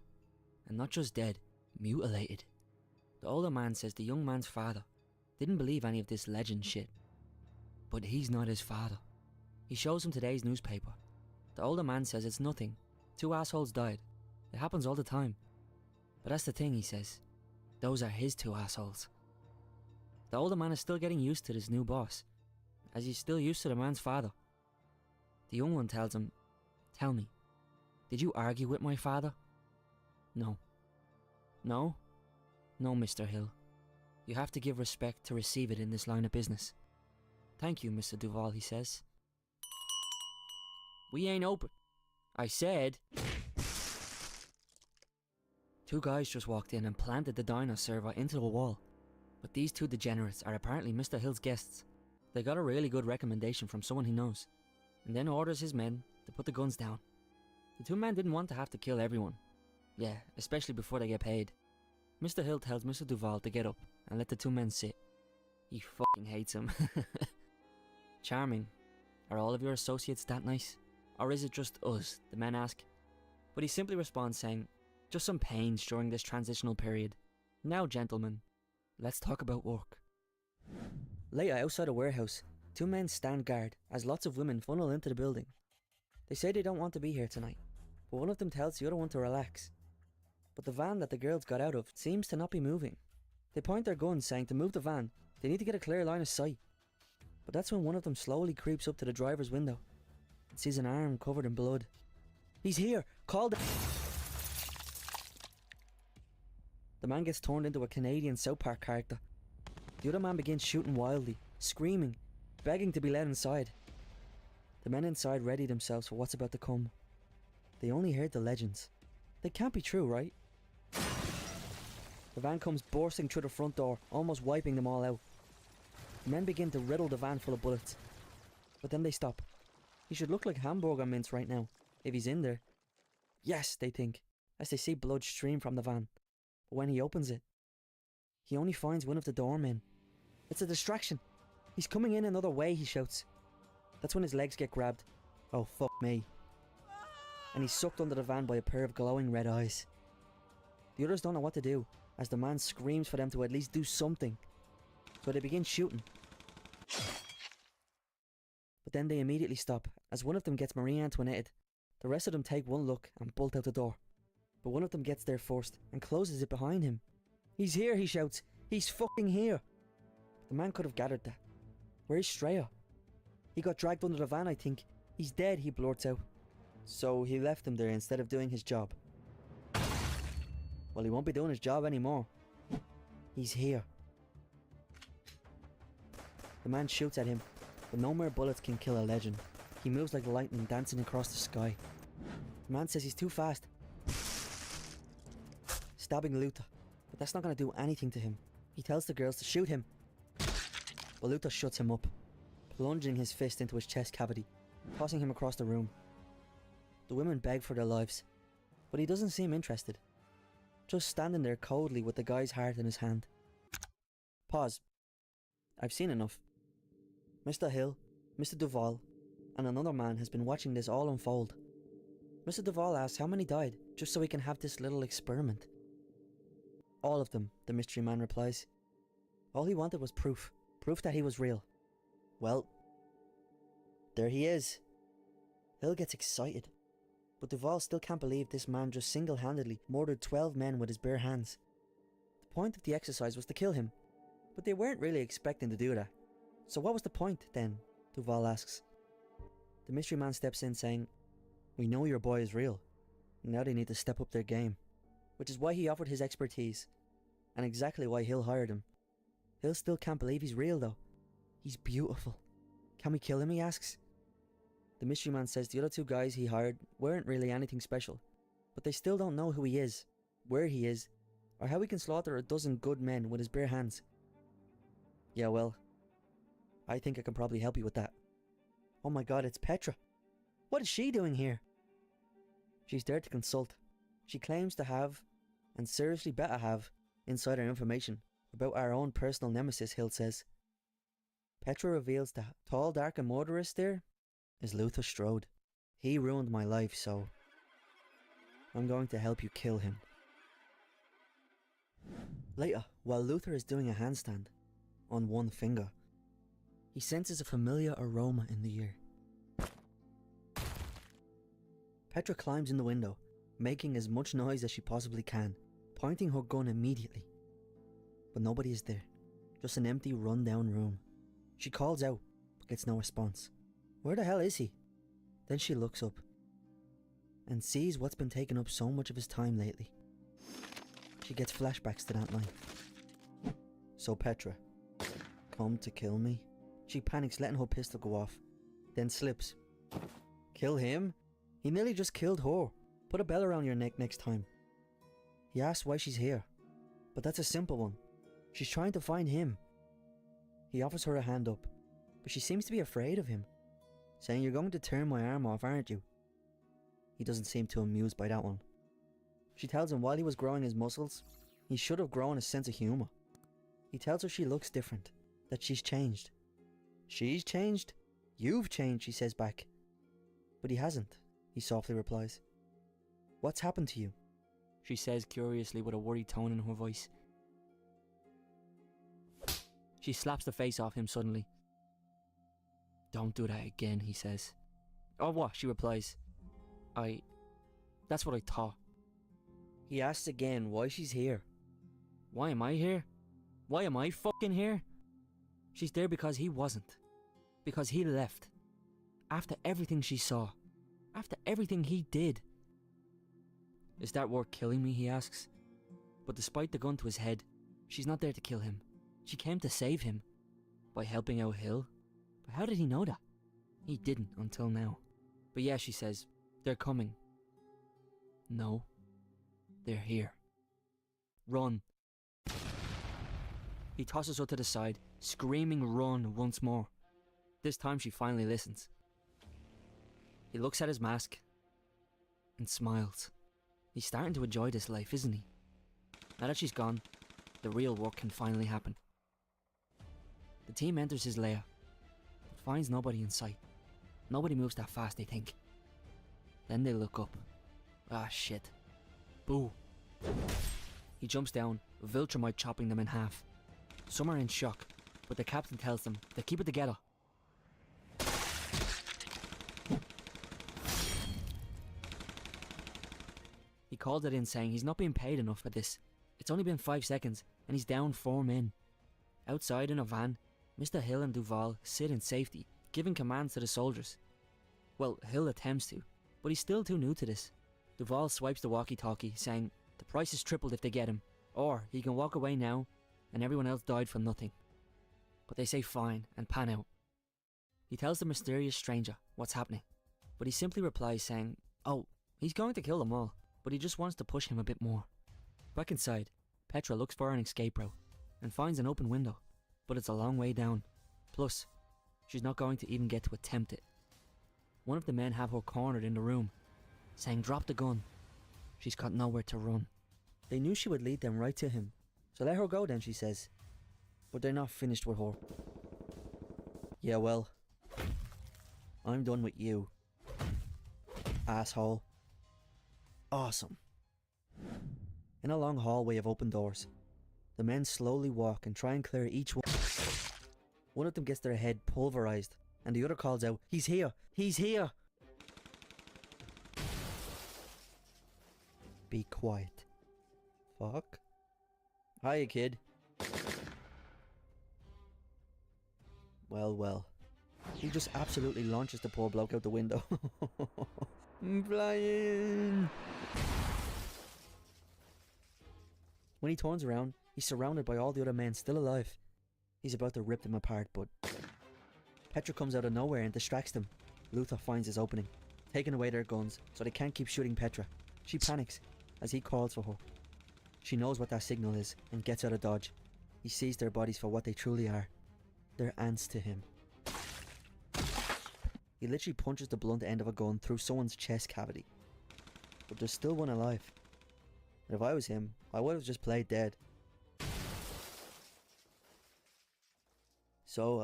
And not just dead, mutilated. The older man says the young man's father didn't believe any of this legend shit. But he's not his father. He shows him today's newspaper. The older man says it's nothing. 2 assholes died. It happens all the time. But that's the thing, he says. Those are his 2 assholes. The older man is still getting used to this new boss, as he's still used to the man's father. The young one tells him, "Tell me, did you argue with my father?" "No." "No? No, Mr. Hill. You have to give respect to receive it in this line of business." "Thank you, Mr. Duval," he says. "We ain't open." "I said..." 2 guys just walked in and planted the diner server into the wall. But these 2 degenerates are apparently Mr. Hill's guests. They got a really good recommendation from someone he knows, and then orders his men to put the guns down. The 2 men didn't want to have to kill everyone. Yeah, especially before they get paid. Mr. Hill tells Mr. Duval to get up and let the 2 men sit. He fucking hates him. Charming. Are all of your associates that nice? Or is it just us? The men ask. But he simply responds saying, "Just some pains during this transitional period. Now, gentlemen, let's talk about work." Later, outside a warehouse, 2 men stand guard as lots of women funnel into the building. They say they don't want to be here tonight, but one of them tells the other one to relax. But the van that the girls got out of seems to not be moving. They point their guns saying to move the van, they need to get a clear line of sight. But that's when one of them slowly creeps up to the driver's window and sees an arm covered in blood. "He's here! Call the..." The man gets turned into a Canadian South Park character. The other man begins shooting wildly, screaming, begging to be let inside. The men inside ready themselves for what's about to come. They only heard the legends. They can't be true, right? The van comes bursting through the front door, almost wiping them all out. The men begin to riddle the van full of bullets. But then they stop. He should look like hamburger mince right now, if he's in there. Yes, they think, as they see blood stream from the van. But when he opens it, he only finds one of the doormen. "It's a distraction. He's coming in another way," he shouts. That's when his legs get grabbed. Oh, fuck me. And he's sucked under the van by a pair of glowing red eyes. The others don't know what to do, as the man screams for them to at least do something. So they begin shooting. But then they immediately stop, as one of them gets Marie Antoinette. The rest of them take one look and bolt out the door. But one of them gets there first and closes it behind him. "He's here," he shouts. "He's fucking here." The man could have gathered that. "Where's Straya?" "He got dragged under the van, I think. He's dead," he blurts out. So he left him there instead of doing his job. Well, he won't be doing his job anymore. He's here. The man shoots at him, but no more bullets can kill a legend. He moves like lightning dancing across the sky. The man says he's too fast, stabbing Luther, but that's not going to do anything to him. He tells the girls to shoot him, but Luther shuts him up, plunging his fist into his chest cavity, tossing him across the room. The women beg for their lives, but he doesn't seem interested, just standing there coldly with the guy's heart in his hand. Pause. I've seen enough. Mr. Hill, Mr. Duval, and another man has been watching this all unfold. Mr. Duval asks how many died, just so he can have this little experiment. All of them, the mystery man replies. All he wanted was proof that he was real. Well, there he is. Hill gets excited, but Duval still can't believe this man just single-handedly murdered 12 men with his bare hands. The point of the exercise was to kill him, but they weren't really expecting to do that. So what was the point, then? Duval asks. The mystery man steps in saying, "We know your boy is real. Now they need to step up their game." Which is why he offered his expertise, and exactly why Hill hired him. Hill still can't believe he's real though. He's beautiful. Can we kill him, he asks. The mystery man says the other 2 guys he hired weren't really anything special, but they still don't know who he is, where he is, or how he can slaughter a dozen good men with his bare hands. Yeah, well, I think I can probably help you with that. Oh my god, it's Petra. What is she doing here? She's there to consult. She claims to have, and seriously better have, insider information about our own personal nemesis, Hill says. Petra reveals the tall, dark and murderous there is Luther Strode. He ruined my life, so I'm going to help you kill him. Later, while Luther is doing a handstand on one finger, he senses a familiar aroma in the air. Petra climbs in the window, making as much noise as she possibly can, pointing her gun immediately. But nobody is there, just an empty run-down room. She calls out, but gets no response. Where the hell is he? Then she looks up, and sees what's been taking up so much of his time lately. She gets flashbacks to that night. So Petra, come to kill me? She panics, letting her pistol go off, then slips. Kill him? He nearly just killed her. Put a bell around your neck next time. He asks why she's here, but that's a simple one. She's trying to find him. He offers her a hand up, but she seems to be afraid of him, saying, "You're going to turn my arm off, aren't you?" He doesn't seem too amused by that one. She tells him while he was growing his muscles, he should have grown a sense of humour. He tells her she looks different, that she's changed. She's changed? You've changed, she says back. But he hasn't, he softly replies. What's happened to you? She says curiously with a worried tone in her voice. She slaps the face off him suddenly. Don't do that again, he says. Oh, what? She replies. That's what I thought. He asks again why she's here. Why am I here? Why am I fucking here? She's there because he wasn't. Because he left. After everything she saw. After everything he did. Is that worth killing me, he asks. But despite the gun to his head, she's not there to kill him. She came to save him. By helping out Hill. But how did he know that? He didn't until now. But yeah, she says, they're coming. No. They're here. Run. He tosses her to the side, screaming run once more. This time she finally listens. He looks at his mask and smiles. He's starting to enjoy this life, isn't he? Now that she's gone, the real work can finally happen. The team enters his lair, but finds nobody in sight. Nobody moves that fast, they think. Then they look up. Ah, shit. Boo. He jumps down, Viltrumite chopping them in half. Some are in shock, but the captain tells them to keep it together. He called it in, saying he's not being paid enough for this. It's only been 5 seconds, and he's down 4 men. Outside in a van, Mr. Hill and Duval sit in safety, giving commands to the soldiers. Well, Hill attempts to, but he's still too new to this. Duval swipes the walkie-talkie, saying the price is tripled if they get him, or he can walk away now, and everyone else died for nothing. But they say fine, and pan out. He tells the mysterious stranger what's happening, but he simply replies saying, oh, he's going to kill them all, but he just wants to push him a bit more. Back inside, Petra looks for an escape route, and finds an open window, but it's a long way down. Plus, she's not going to even get to attempt it. One of the men have her cornered in the room, saying drop the gun. She's got nowhere to run. They knew she would lead them right to him, so let her go then, she says. But they're not finished with her. Yeah, well, I'm done with you, asshole. Awesome. In a long hallway of open doors, the men slowly walk and try and clear each one. One of them gets their head pulverized, and the other calls out, he's here! He's here! Be quiet. Fuck. Hiya, kid. Well, well. He just absolutely launches the poor bloke out the window. I'm flying! When he turns around, he's surrounded by all the other men still alive. He's about to rip them apart, but Petra comes out of nowhere and distracts them. Luther finds his opening, taking away their guns so they can't keep shooting Petra. She panics as he calls for her. She knows what that signal is and gets out of dodge. He sees their bodies for what they truly are. They're ants to him. He literally punches the blunt end of a gun through someone's chest cavity. But there's still one alive. And if I was him, I would have just played dead. So,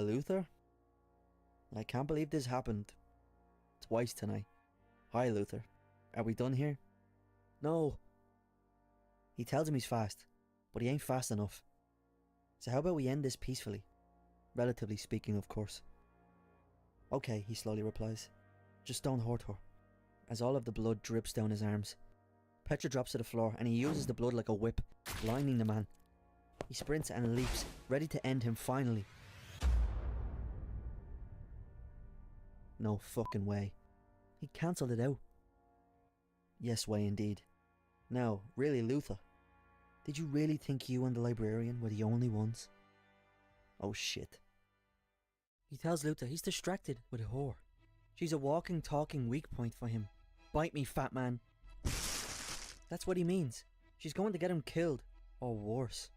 Luther? I can't believe this happened twice tonight. Hi, Luther. Are we done here? No. He tells him he's fast, but he ain't fast enough. So how about we end this peacefully? Relatively speaking, of course. Okay, he slowly replies. Just don't hurt her. As all of the blood drips down his arms. Petra drops to the floor and he uses the blood like a whip, blinding the man. He sprints and leaps, ready to end him finally. No fucking way. He cancelled it out. Yes way indeed. Now, really Luther, did you really think you and the librarian were the only ones? Oh shit. He tells Luther he's distracted with a whore. She's a walking, talking weak point for him. Bite me, fat man. That's what he means. She's going to get him killed, or worse.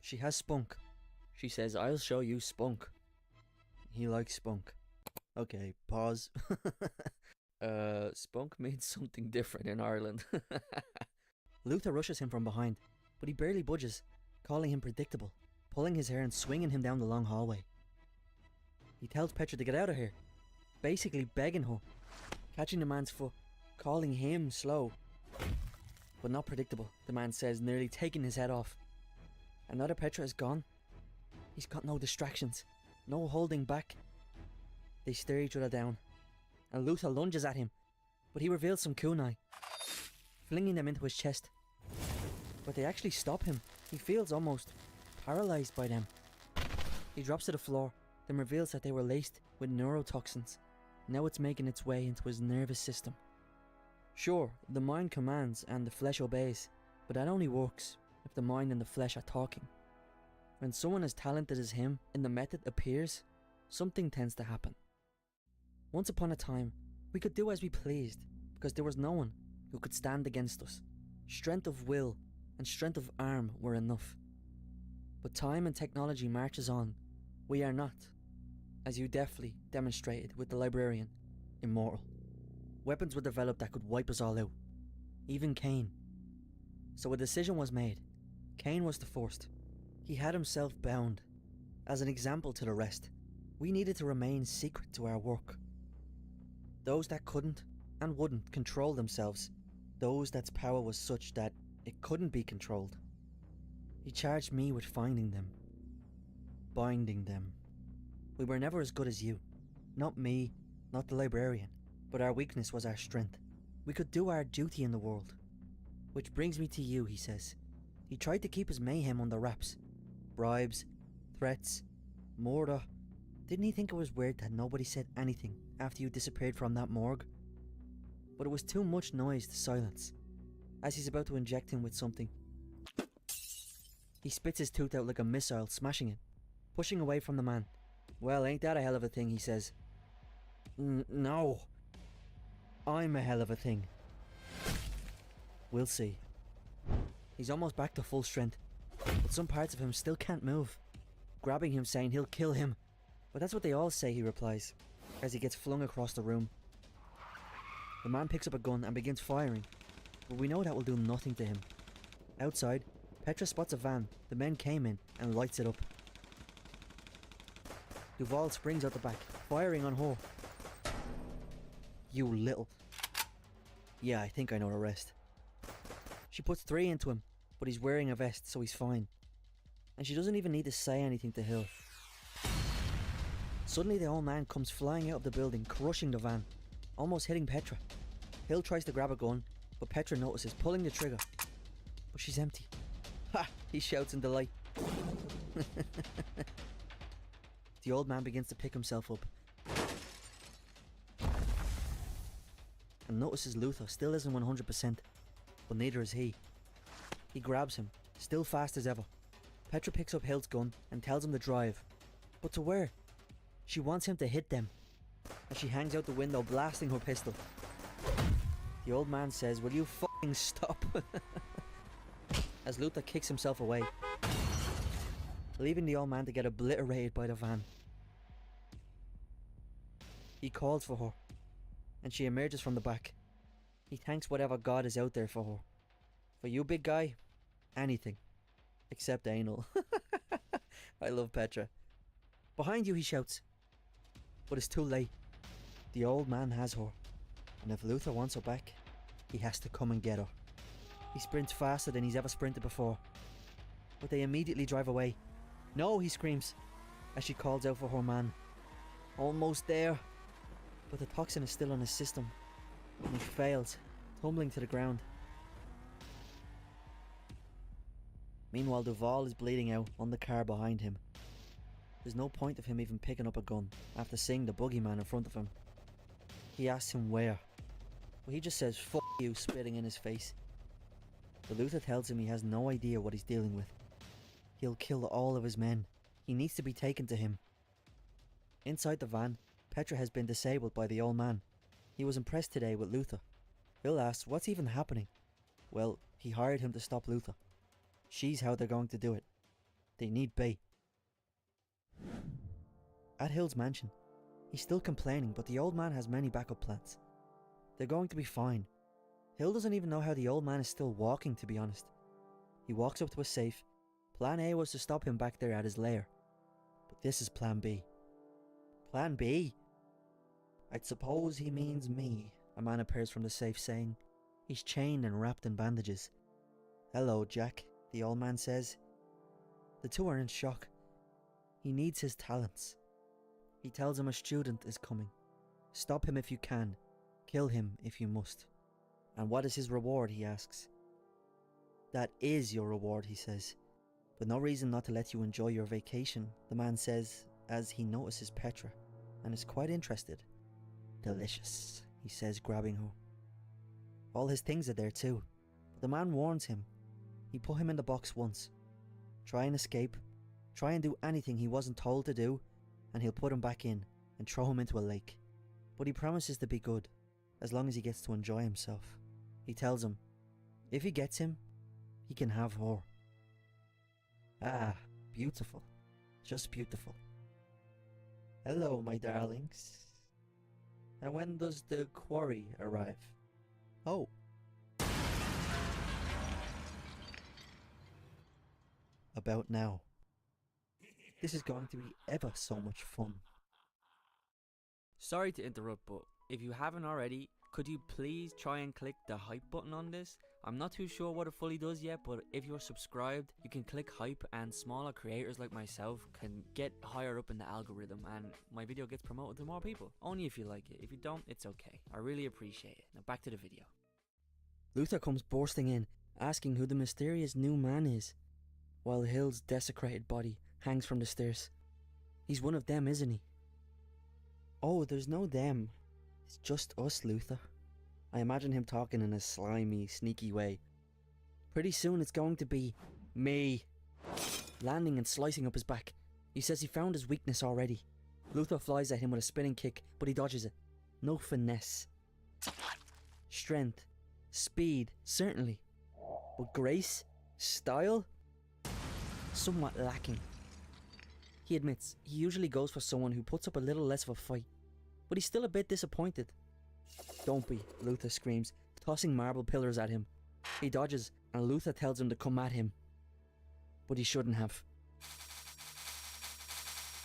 She has spunk. She says, I'll show you spunk. He likes spunk. Okay, pause. Spunk means something different in Ireland. Luther rushes him from behind, but he barely budges, calling him predictable, pulling his hair and swinging him down the long hallway. He tells Petra to get out of here, basically begging her, catching the man's foot, calling him slow. But not predictable, the man says, nearly taking his head off. And now that Petra is gone, he's got no distractions, no holding back. They stare each other down, and Luther lunges at him, but he reveals some kunai, flinging them into his chest. But they actually stop him. He feels almost paralyzed by them. He drops to the floor, then reveals that they were laced with neurotoxins. Now it's making its way into his nervous system. Sure, the mind commands and the flesh obeys, but that only works if the mind and the flesh are talking. When someone as talented as him in the method appears, something tends to happen. Once upon a time, we could do as we pleased, because there was no one who could stand against us. Strength of will and strength of arm were enough. But time and technology marches on. We are not, as you deftly demonstrated with the librarian, immortal. Weapons were developed that could wipe us all out. Even Cain. So a decision was made. Cain was the first. He had himself bound. As an example to the rest, we needed to remain secret to our work. Those that couldn't and wouldn't control themselves, those that's power was such that it couldn't be controlled. He charged me with finding them, binding them. We were never as good as you. Not me, not the librarian, but our weakness was our strength. We could do our duty in the world. Which brings me to you, he says. He tried to keep his mayhem under wraps. Bribes, threats, murder. Didn't he think it was weird that nobody said anything after you disappeared from that morgue? But it was too much noise to silence. As he's about to inject him with something, he spits his tooth out like a missile, smashing it, pushing away from the man. Well, ain't that a hell of a thing, he says. No. I'm a hell of a thing. We'll see. He's almost back to full strength, but some parts of him still can't move. Grabbing him, saying he'll kill him. But that's what they all say, he replies, as he gets flung across the room. The man picks up a gun and begins firing, but we know that will do nothing to him. Outside, Petra spots a van the men came in and lights it up. Duval springs out the back, firing on her. You little... Yeah, I think I know the rest. She puts 3 into him, but he's wearing a vest, so he's fine. And she doesn't even need to say anything to Hill. Suddenly the old man comes flying out of the building, crushing the van, almost hitting Petra. Hill tries to grab a gun, but Petra notices, pulling the trigger. But she's empty. Ha! He shouts in delight. The old man begins to pick himself up and notices Luther still isn't 100%, but neither is he. He grabs him, still fast as ever. Petra picks up Hill's gun and tells him to drive. But to where? She wants him to hit them, as she hangs out the window, blasting her pistol. The old man says, "Will you fucking stop?" as Luther kicks himself away, leaving the old man to get obliterated by the van. He calls for her, and she emerges from the back. He thanks whatever god is out there for her. For you, big guy, anything. Except anal. I love Petra. Behind you, he shouts. But it's too late. The old man has her, and if Luther wants her back, he has to come and get her. He sprints faster than he's ever sprinted before, but they immediately drive away. No, he screams, as she calls out for her man. Almost there. But the toxin is still in his system, and he fails, tumbling to the ground. Meanwhile, Duval is bleeding out on the car behind him. There's no point of him even picking up a gun after seeing the boogeyman in front of him. He asks him where, but he just says "fuck you," spitting in his face. But Luther tells him he has no idea what he's dealing with. He'll kill all of his men. He needs to be taken to him. Inside the van, Petra has been disabled by the old man. He was impressed today with Luther. Bill asks what's even happening. Well, he hired him to stop Luther. She's how they're going to do it. They need bait. At Hill's mansion, he's still complaining, but the old man has many backup plans. They're going to be fine. Hill doesn't even know how the old man is still walking, to be honest. He walks up to a safe. Plan A was to stop him back there at his lair. But this is Plan B. Plan B? I'd suppose he means me, a man appears from the safe saying. He's chained and wrapped in bandages. Hello, Jack, the old man says. The two are in shock. He needs his talents. He tells him a student is coming. Stop him if you can. Kill him if you must. And what is his reward, he asks. That is your reward, he says. But no reason not to let you enjoy your vacation, the man says, as he notices Petra, and is quite interested. Delicious, he says, grabbing her. All his things are there too, but the man warns him. He put him in the box once. Try and escape, try and do anything he wasn't told to do, and he'll put him back in and throw him into a lake. But he promises to be good, as long as he gets to enjoy himself. He tells him, if he gets him, he can have her. Ah, beautiful. Just beautiful. Hello, my darlings. And when does the quarry arrive? Oh. About now. This is going to be ever so much fun. Sorry to interrupt, but if you haven't already, could you please try and click the hype button on this? I'm not too sure what it fully does yet, but if you're subscribed, you can click hype and smaller creators like myself can get higher up in the algorithm and my video gets promoted to more people. Only if you like it. If you don't, it's okay. I really appreciate it. Now back to the video. Luther comes bursting in, asking who the mysterious new man is, while Hill's desecrated body hangs from the stairs. He's one of them, isn't he? Oh, there's no them. It's just us, Luther. I imagine him talking in a slimy, sneaky way. Pretty soon it's going to be me. Landing and slicing up his back. He says he found his weakness already. Luther flies at him with a spinning kick, but he dodges it. No finesse. Strength. Speed, certainly. But grace? Style? Somewhat lacking. He admits he usually goes for someone who puts up a little less of a fight, but he's still a bit disappointed. Don't be, Luther screams, tossing marble pillars at him. He dodges, and Luther tells him to come at him. But he shouldn't have.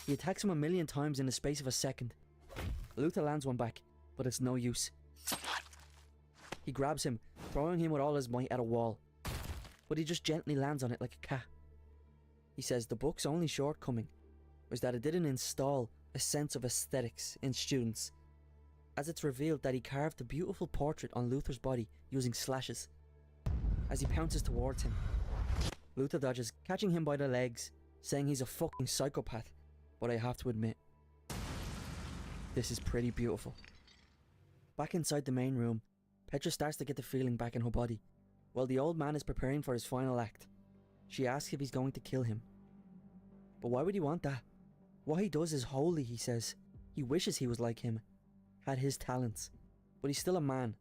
He attacks him a million times in the space of a second. Luther lands one back, but it's no use. He grabs him, throwing him with all his might at a wall. But he just gently lands on it like a cat. He says the book's only shortcoming was that it didn't install a sense of aesthetics in students, as it's revealed that he carved a beautiful portrait on Luther's body using slashes. As he pounces towards him, Luther dodges, catching him by the legs, saying he's a fucking psychopath, but I have to admit, this is pretty beautiful. Back inside the main room, Petra starts to get the feeling back in her body, while the old man is preparing for his final act. She asks if he's going to kill him. But why would he want that? What he does is holy, he says. He wishes he was like him, had his talents. But he's still a man,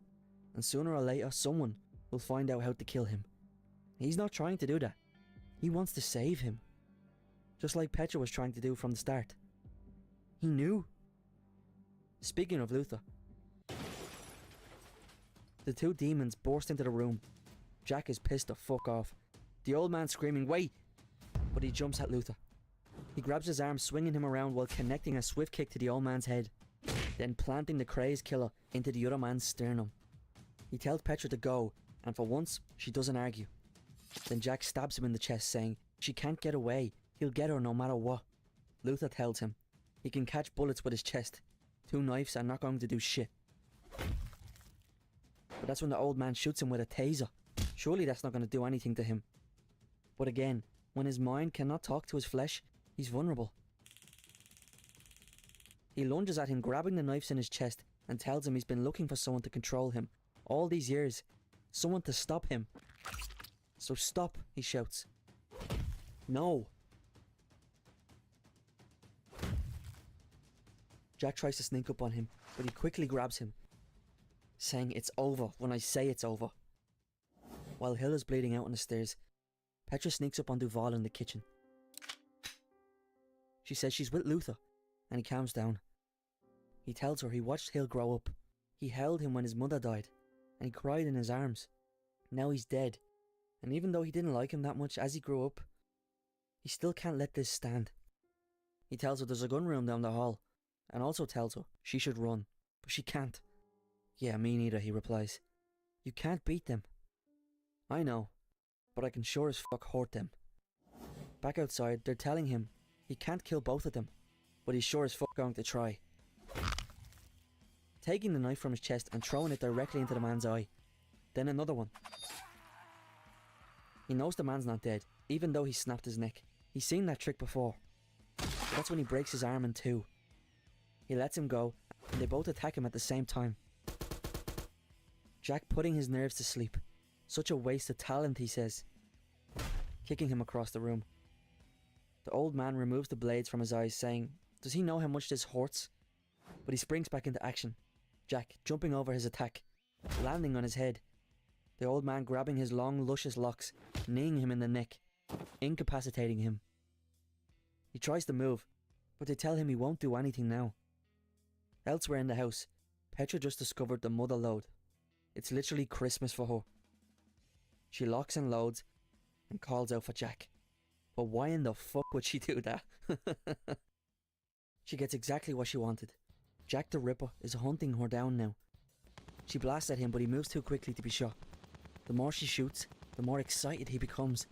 and sooner or later someone will find out how to kill him. He's not trying to do that. He wants to save him. Just like Petra was trying to do from the start. He knew. Speaking of Luther, the two demons burst into the room. Jack is pissed the fuck off. The old man screaming, "Wait!" But he jumps at Luther. He grabs his arm, swinging him around while connecting a swift kick to the old man's head, then planting the crazed killer into the other man's sternum. He tells Petra to go, and for once, she doesn't argue. Then Jack stabs him in the chest, saying, she can't get away, he'll get her no matter what. Luther tells him he can catch bullets with his chest. 2 knives are not going to do shit. But that's when the old man shoots him with a taser. Surely that's not going to do anything to him. But again, when his mind cannot talk to his flesh, he's vulnerable. He lunges at him, grabbing the knives in his chest, and tells him he's been looking for someone to control him all these years. Someone to stop him. So stop, he shouts. No. Jack tries to sneak up on him, but he quickly grabs him, saying it's over when I say it's over. While Hill is bleeding out on the stairs, Petra sneaks up on Duval in the kitchen. She says she's with Luther, and he calms down. He tells her he watched Hill grow up. He held him when his mother died, and he cried in his arms. Now he's dead, and even though he didn't like him that much as he grew up, he still can't let this stand. He tells her there's a gun room down the hall, and also tells her she should run, but she can't. Yeah, me neither, he replies. You can't beat them. I know, but I can sure as fuck hurt them. Back outside, they're telling him he can't kill both of them, but he's sure as fuck going to try. Taking the knife from his chest and throwing it directly into the man's eye. Then another one. He knows the man's not dead, even though he snapped his neck. He's seen that trick before. But that's when he breaks his arm in 2. He lets him go, and they both attack him at the same time. Jack putting his nerves to sleep. Such a waste of talent, he says, kicking him across the room. The old man removes the blades from his eyes, saying, does he know how much this hurts? But he springs back into action, Jack jumping over his attack, landing on his head. The old man grabbing his long, luscious locks, kneeing him in the neck, incapacitating him. He tries to move, but they tell him he won't do anything now. Elsewhere in the house, Petra just discovered the mother lode. It's literally Christmas for her. She locks and loads and calls out for Jack. But why in the fuck would she do that? She gets exactly what she wanted. Jack the Ripper is hunting her down now. She blasts at him, but he moves too quickly to be shot. The more she shoots, the more excited he becomes.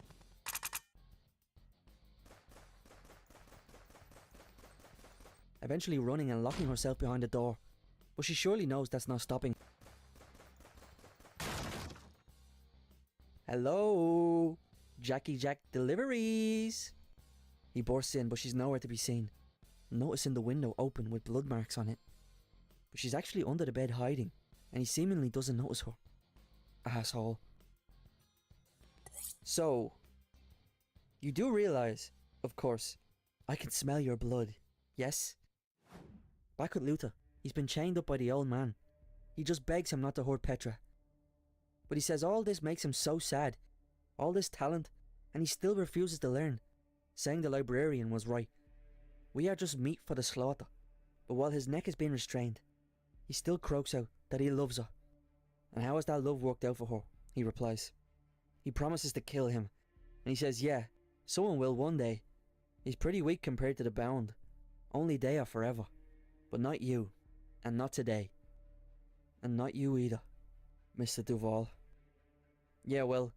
Eventually running and locking herself behind the door, but she surely knows that's not stopping. Hello? Jackie Jack deliveries! He bursts in, but she's nowhere to be seen, noticing the window open with blood marks on it. But she's actually under the bed hiding, and he seemingly doesn't notice her. Asshole. So, you do realize, of course, I can smell your blood, yes? Back with Luther, he's been chained up by the old man. He just begs him not to hurt Petra. But he says all this makes him so sad, all this talent, and he still refuses to learn, saying the librarian was right. We are just meat for the slaughter. But while his neck is being restrained, he still croaks out that he loves her. And how has that love worked out for her? He replies. He promises to kill him, and he says, yeah, someone will one day. He's pretty weak compared to the Bound. Only they are forever. But not you, and not today. And not you either, Mr. Duval. Yeah, well,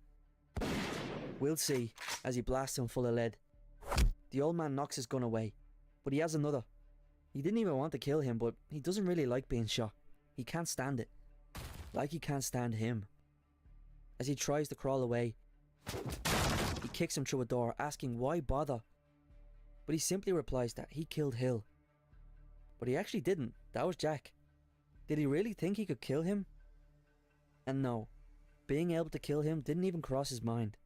we'll see, as he blasts him full of lead. The old man knocks his gun away, but he has another. He didn't even want to kill him, but he doesn't really like being shot. He can't stand it. Like he can't stand him. As he tries to crawl away, he kicks him through a door, asking why bother. But he simply replies that he killed Hill. But he actually didn't. That was Jack. Did he really think he could kill him? And no, being able to kill him didn't even cross his mind.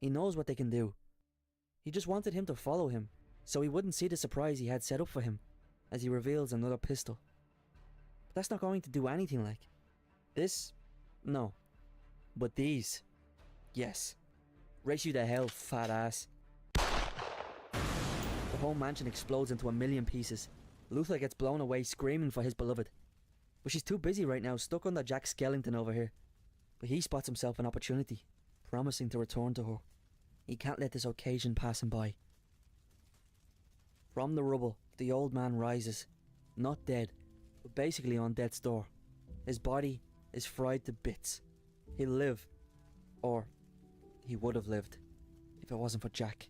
He knows what they can do. He just wanted him to follow him, so he wouldn't see the surprise he had set up for him, as he reveals another pistol. But that's not going to do anything like. This? No. But these? Yes. Race you to hell, fat ass. The whole mansion explodes into a million pieces. Luther gets blown away screaming for his beloved. But she's too busy right now, stuck under Jack Skellington over here. But he spots himself an opportunity, promising to return to her. He can't let this occasion pass him by. From the rubble, the old man rises. Not dead, but basically on death's door. His body is fried to bits. He'll live. Or he would have lived, if it wasn't for Jack.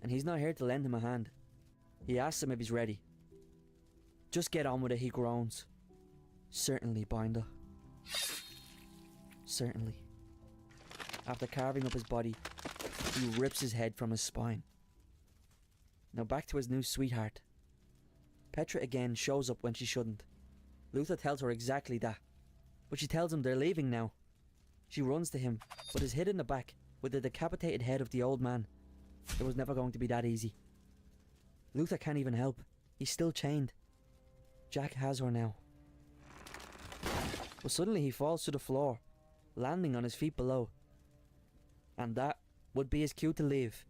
And he's not here to lend him a hand. He asks him if he's ready. Just get on with it, he groans. Certainly, Binder. Certainly. After carving up his body, he rips his head from his spine. Now back to his new sweetheart. Petra again shows up when she shouldn't. Luther tells her exactly that, but she tells him they're leaving now. She runs to him, but is hit in the back with the decapitated head of the old man. It was never going to be that easy. Luther can't even help. He's still chained. Jack has her now. But suddenly he falls to the floor, landing on his feet below. And that would be his cue to leave.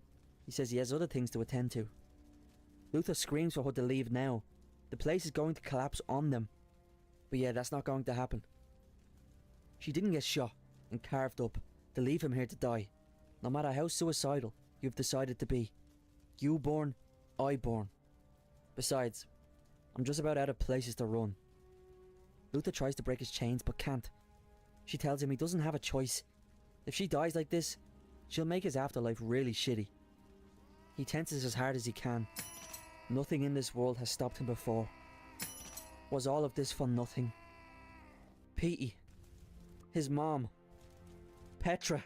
He says he has other things to attend to. Luther screams for her to leave now. The place is going to collapse on them. But yeah, that's not going to happen. She didn't get shot and carved up to leave him here to die. No matter how suicidal you've decided to be. You born, I born. Besides, I'm just about out of places to run. Luther tries to break his chains but can't. She tells him he doesn't have a choice. If she dies like this, she'll make his afterlife really shitty. He tenses as hard as he can. Nothing in this world has stopped him before. Was all of this for nothing? Petey. His mom. Petra.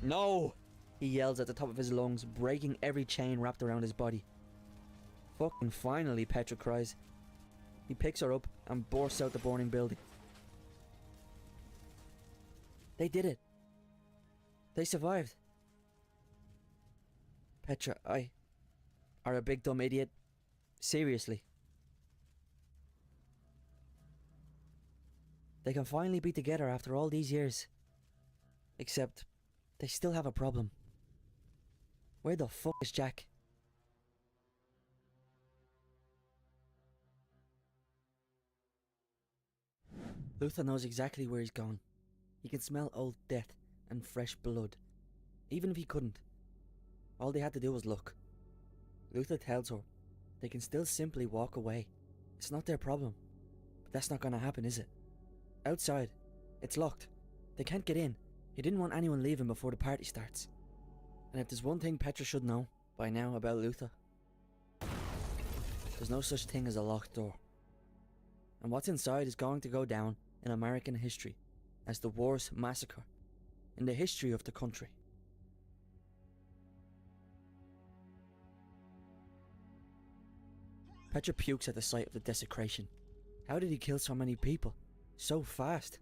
No! He yells at the top of his lungs, breaking every chain wrapped around his body. Fucking finally, Petra cries. He picks her up and bursts out the burning building. They did it. They survived. Petra, I are a big dumb idiot. Seriously. They can finally be together after all these years. Except, they still have a problem. Where the fuck is Jack? Luther knows exactly where he's gone. He can smell old death and fresh blood. Even if he couldn't, all they had to do was look. Luther tells her they can still simply walk away. It's not their problem. But that's not gonna happen, is it? Outside, it's locked. They can't get in. He didn't want anyone leaving before the party starts. And if there's one thing Petra should know by now about Luther, there's no such thing as a locked door. And what's inside is going to go down in American history as the worst massacre in the history of the country. Petra pukes at the sight of the desecration. How did he kill so many people? So fast?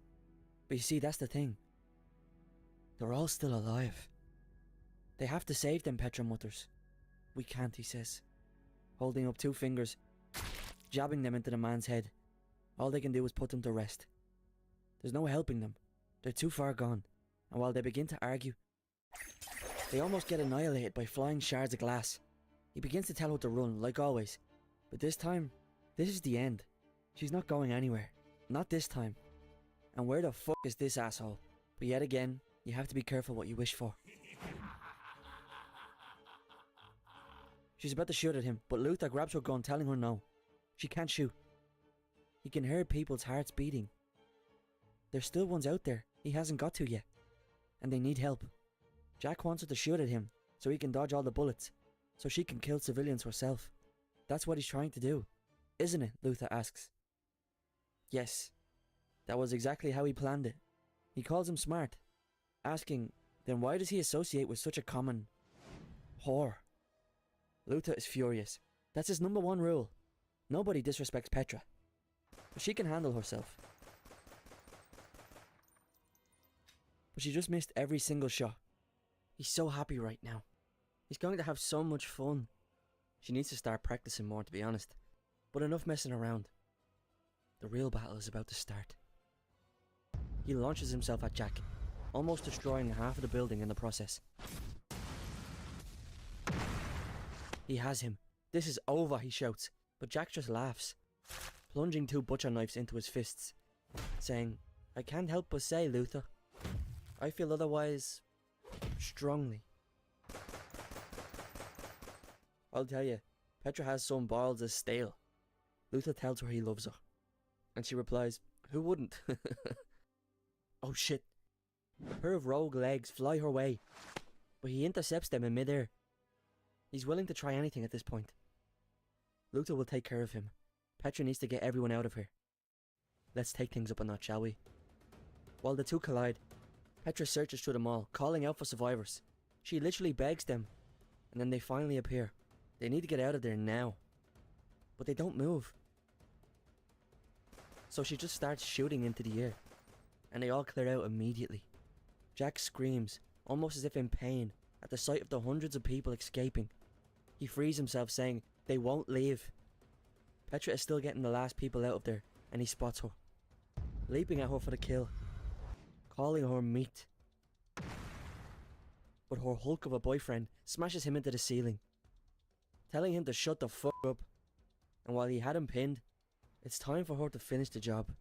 But you see, that's the thing. They're all still alive. They have to save them, Petra mutters. We can't, he says, holding up 2 fingers, jabbing them into the man's head. All they can do is put them to rest. There's no helping them. They're too far gone. And while they begin to argue, they almost get annihilated by flying shards of glass. He begins to tell her to run, like always. But this time, this is the end. She's not going anywhere. Not this time. And where the fuck is this asshole? But yet again, you have to be careful what you wish for. She's about to shoot at him, but Luther grabs her gun, telling her no. She can't shoot. He can hear people's hearts beating. There's still ones out there he hasn't got to yet. And they need help. Jack wants her to shoot at him, so he can dodge all the bullets. So she can kill civilians herself. That's what he's trying to do. Isn't it? Luther asks. Yes. That was exactly how he planned it. He calls him smart. Asking, then why does he associate with such a common whore? Luther is furious. That's his #1 rule. Nobody disrespects Petra. But she can handle herself. But she just missed every single shot. He's so happy right now. He's going to have so much fun. She needs to start practicing more, to be honest. But enough messing around. The real battle is about to start. He launches himself at Jack, almost destroying half of the building in the process. He has him. This is over, he shouts. But Jack just laughs, plunging 2 butcher knives into his fists, saying, I can't help but say, Luther, I feel otherwise strongly. I'll tell you, Petra has some balls of steel. Luther tells her he loves her. And she replies, who wouldn't? Oh shit. A pair of rogue legs fly her way. but he intercepts them in midair. He's willing to try anything at this point. Luther will take care of him. Petra needs to get everyone out of here. Let's take things up a notch, shall we? While the two collide, Petra searches through the mall, calling out for survivors. She literally begs them, and then they finally appear. They need to get out of there now. But they don't move. So she just starts shooting into the air, and they all clear out immediately. Jack screams, almost as if in pain, at the sight of the hundreds of people escaping. He frees himself, saying, "They won't leave." Petra is still getting the last people out of there, and he spots her, leaping at her for the kill, calling her meat. But her hulk of a boyfriend smashes him into the ceiling, telling him to shut the fuck up. And while he had him pinned, it's time for her to finish the job.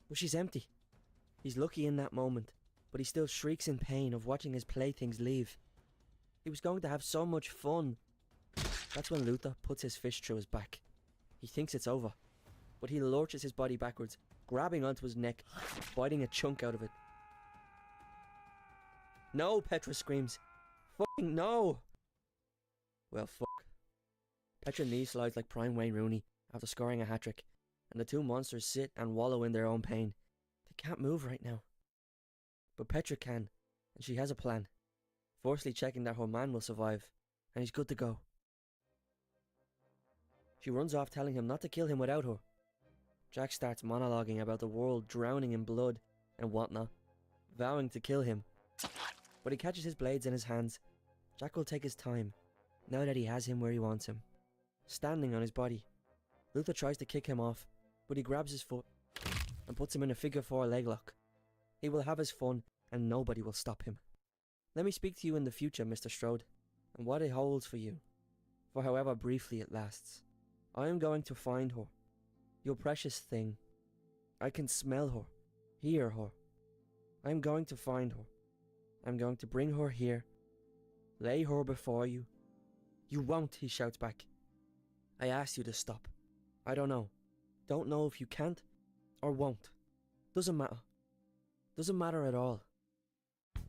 But she's empty. He's lucky in that moment, but he still shrieks in pain of watching his playthings leave. He was going to have so much fun. That's when Luther puts his fist through his back. He thinks it's over, but he lurches his body backwards, grabbing onto his neck, biting a chunk out of it. "No," Petra screams. "Fucking no!" Well, fuck. Petra knee slides like prime Wayne Rooney after scoring a hat-trick, and the two monsters sit and wallow in their own pain. They can't move right now. But Petra can, and she has a plan. Firstly checking that her man will survive, and he's good to go. She runs off telling him not to kill him without her. Jack starts monologuing about the world drowning in blood and whatnot, vowing to kill him. But he catches his blades in his hands. Jack will take his time, now that he has him where he wants him, standing on his body. Luther tries to kick him off, but he grabs his foot and puts him in a figure 4 leg lock. He will have his fun, and nobody will stop him. Let me speak to you in the future, Mr. Strode, and what it holds for you, for however briefly it lasts. I am going to find her, your precious thing. I can smell her, hear her. I am going to find her. I'm going to bring her here, lay her before you. You won't, he shouts back. I asked you to stop. I don't know. Don't know if you can't or won't. Doesn't matter. Doesn't matter at all.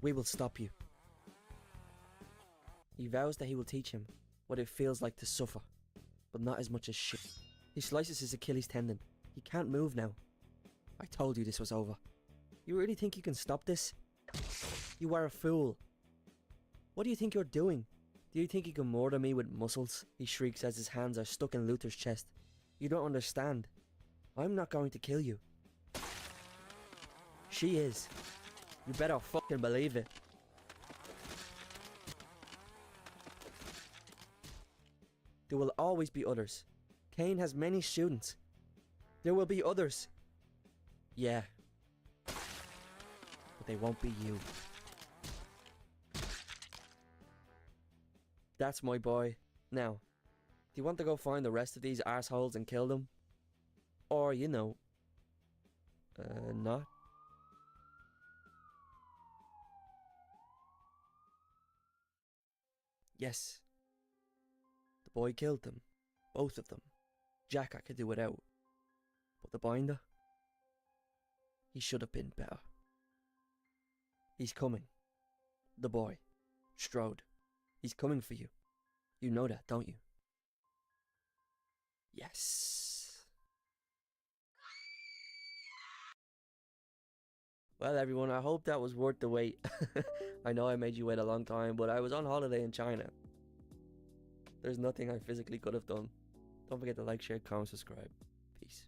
We will stop you. He vows that he will teach him what it feels like to suffer, but not as much as shit. He slices his Achilles tendon. He can't move now. I told you this was over. You really think you can stop this? You are a fool. What do you think you're doing? Do you think you can murder me with muscles? He shrieks as his hands are stuck in Luther's chest. You don't understand. I'm not going to kill you. She is. You better fucking believe it. There will always be others. Kane has many students. There will be others. Yeah. But they won't be you. That's my boy. Now, do you want to go find the rest of these arseholes and kill them? Or, you know, not? Yes. The boy killed them. Both of them. Jack I could do without. But the binder? He should have been better. He's coming. The boy. Strode. He's coming for you. You know that, don't you? Yes. Well, everyone, I hope that was worth the wait. I know I made you wait a long time, but I was on holiday in China. There's nothing I physically could have done. Don't forget to like, share, comment, subscribe. Peace.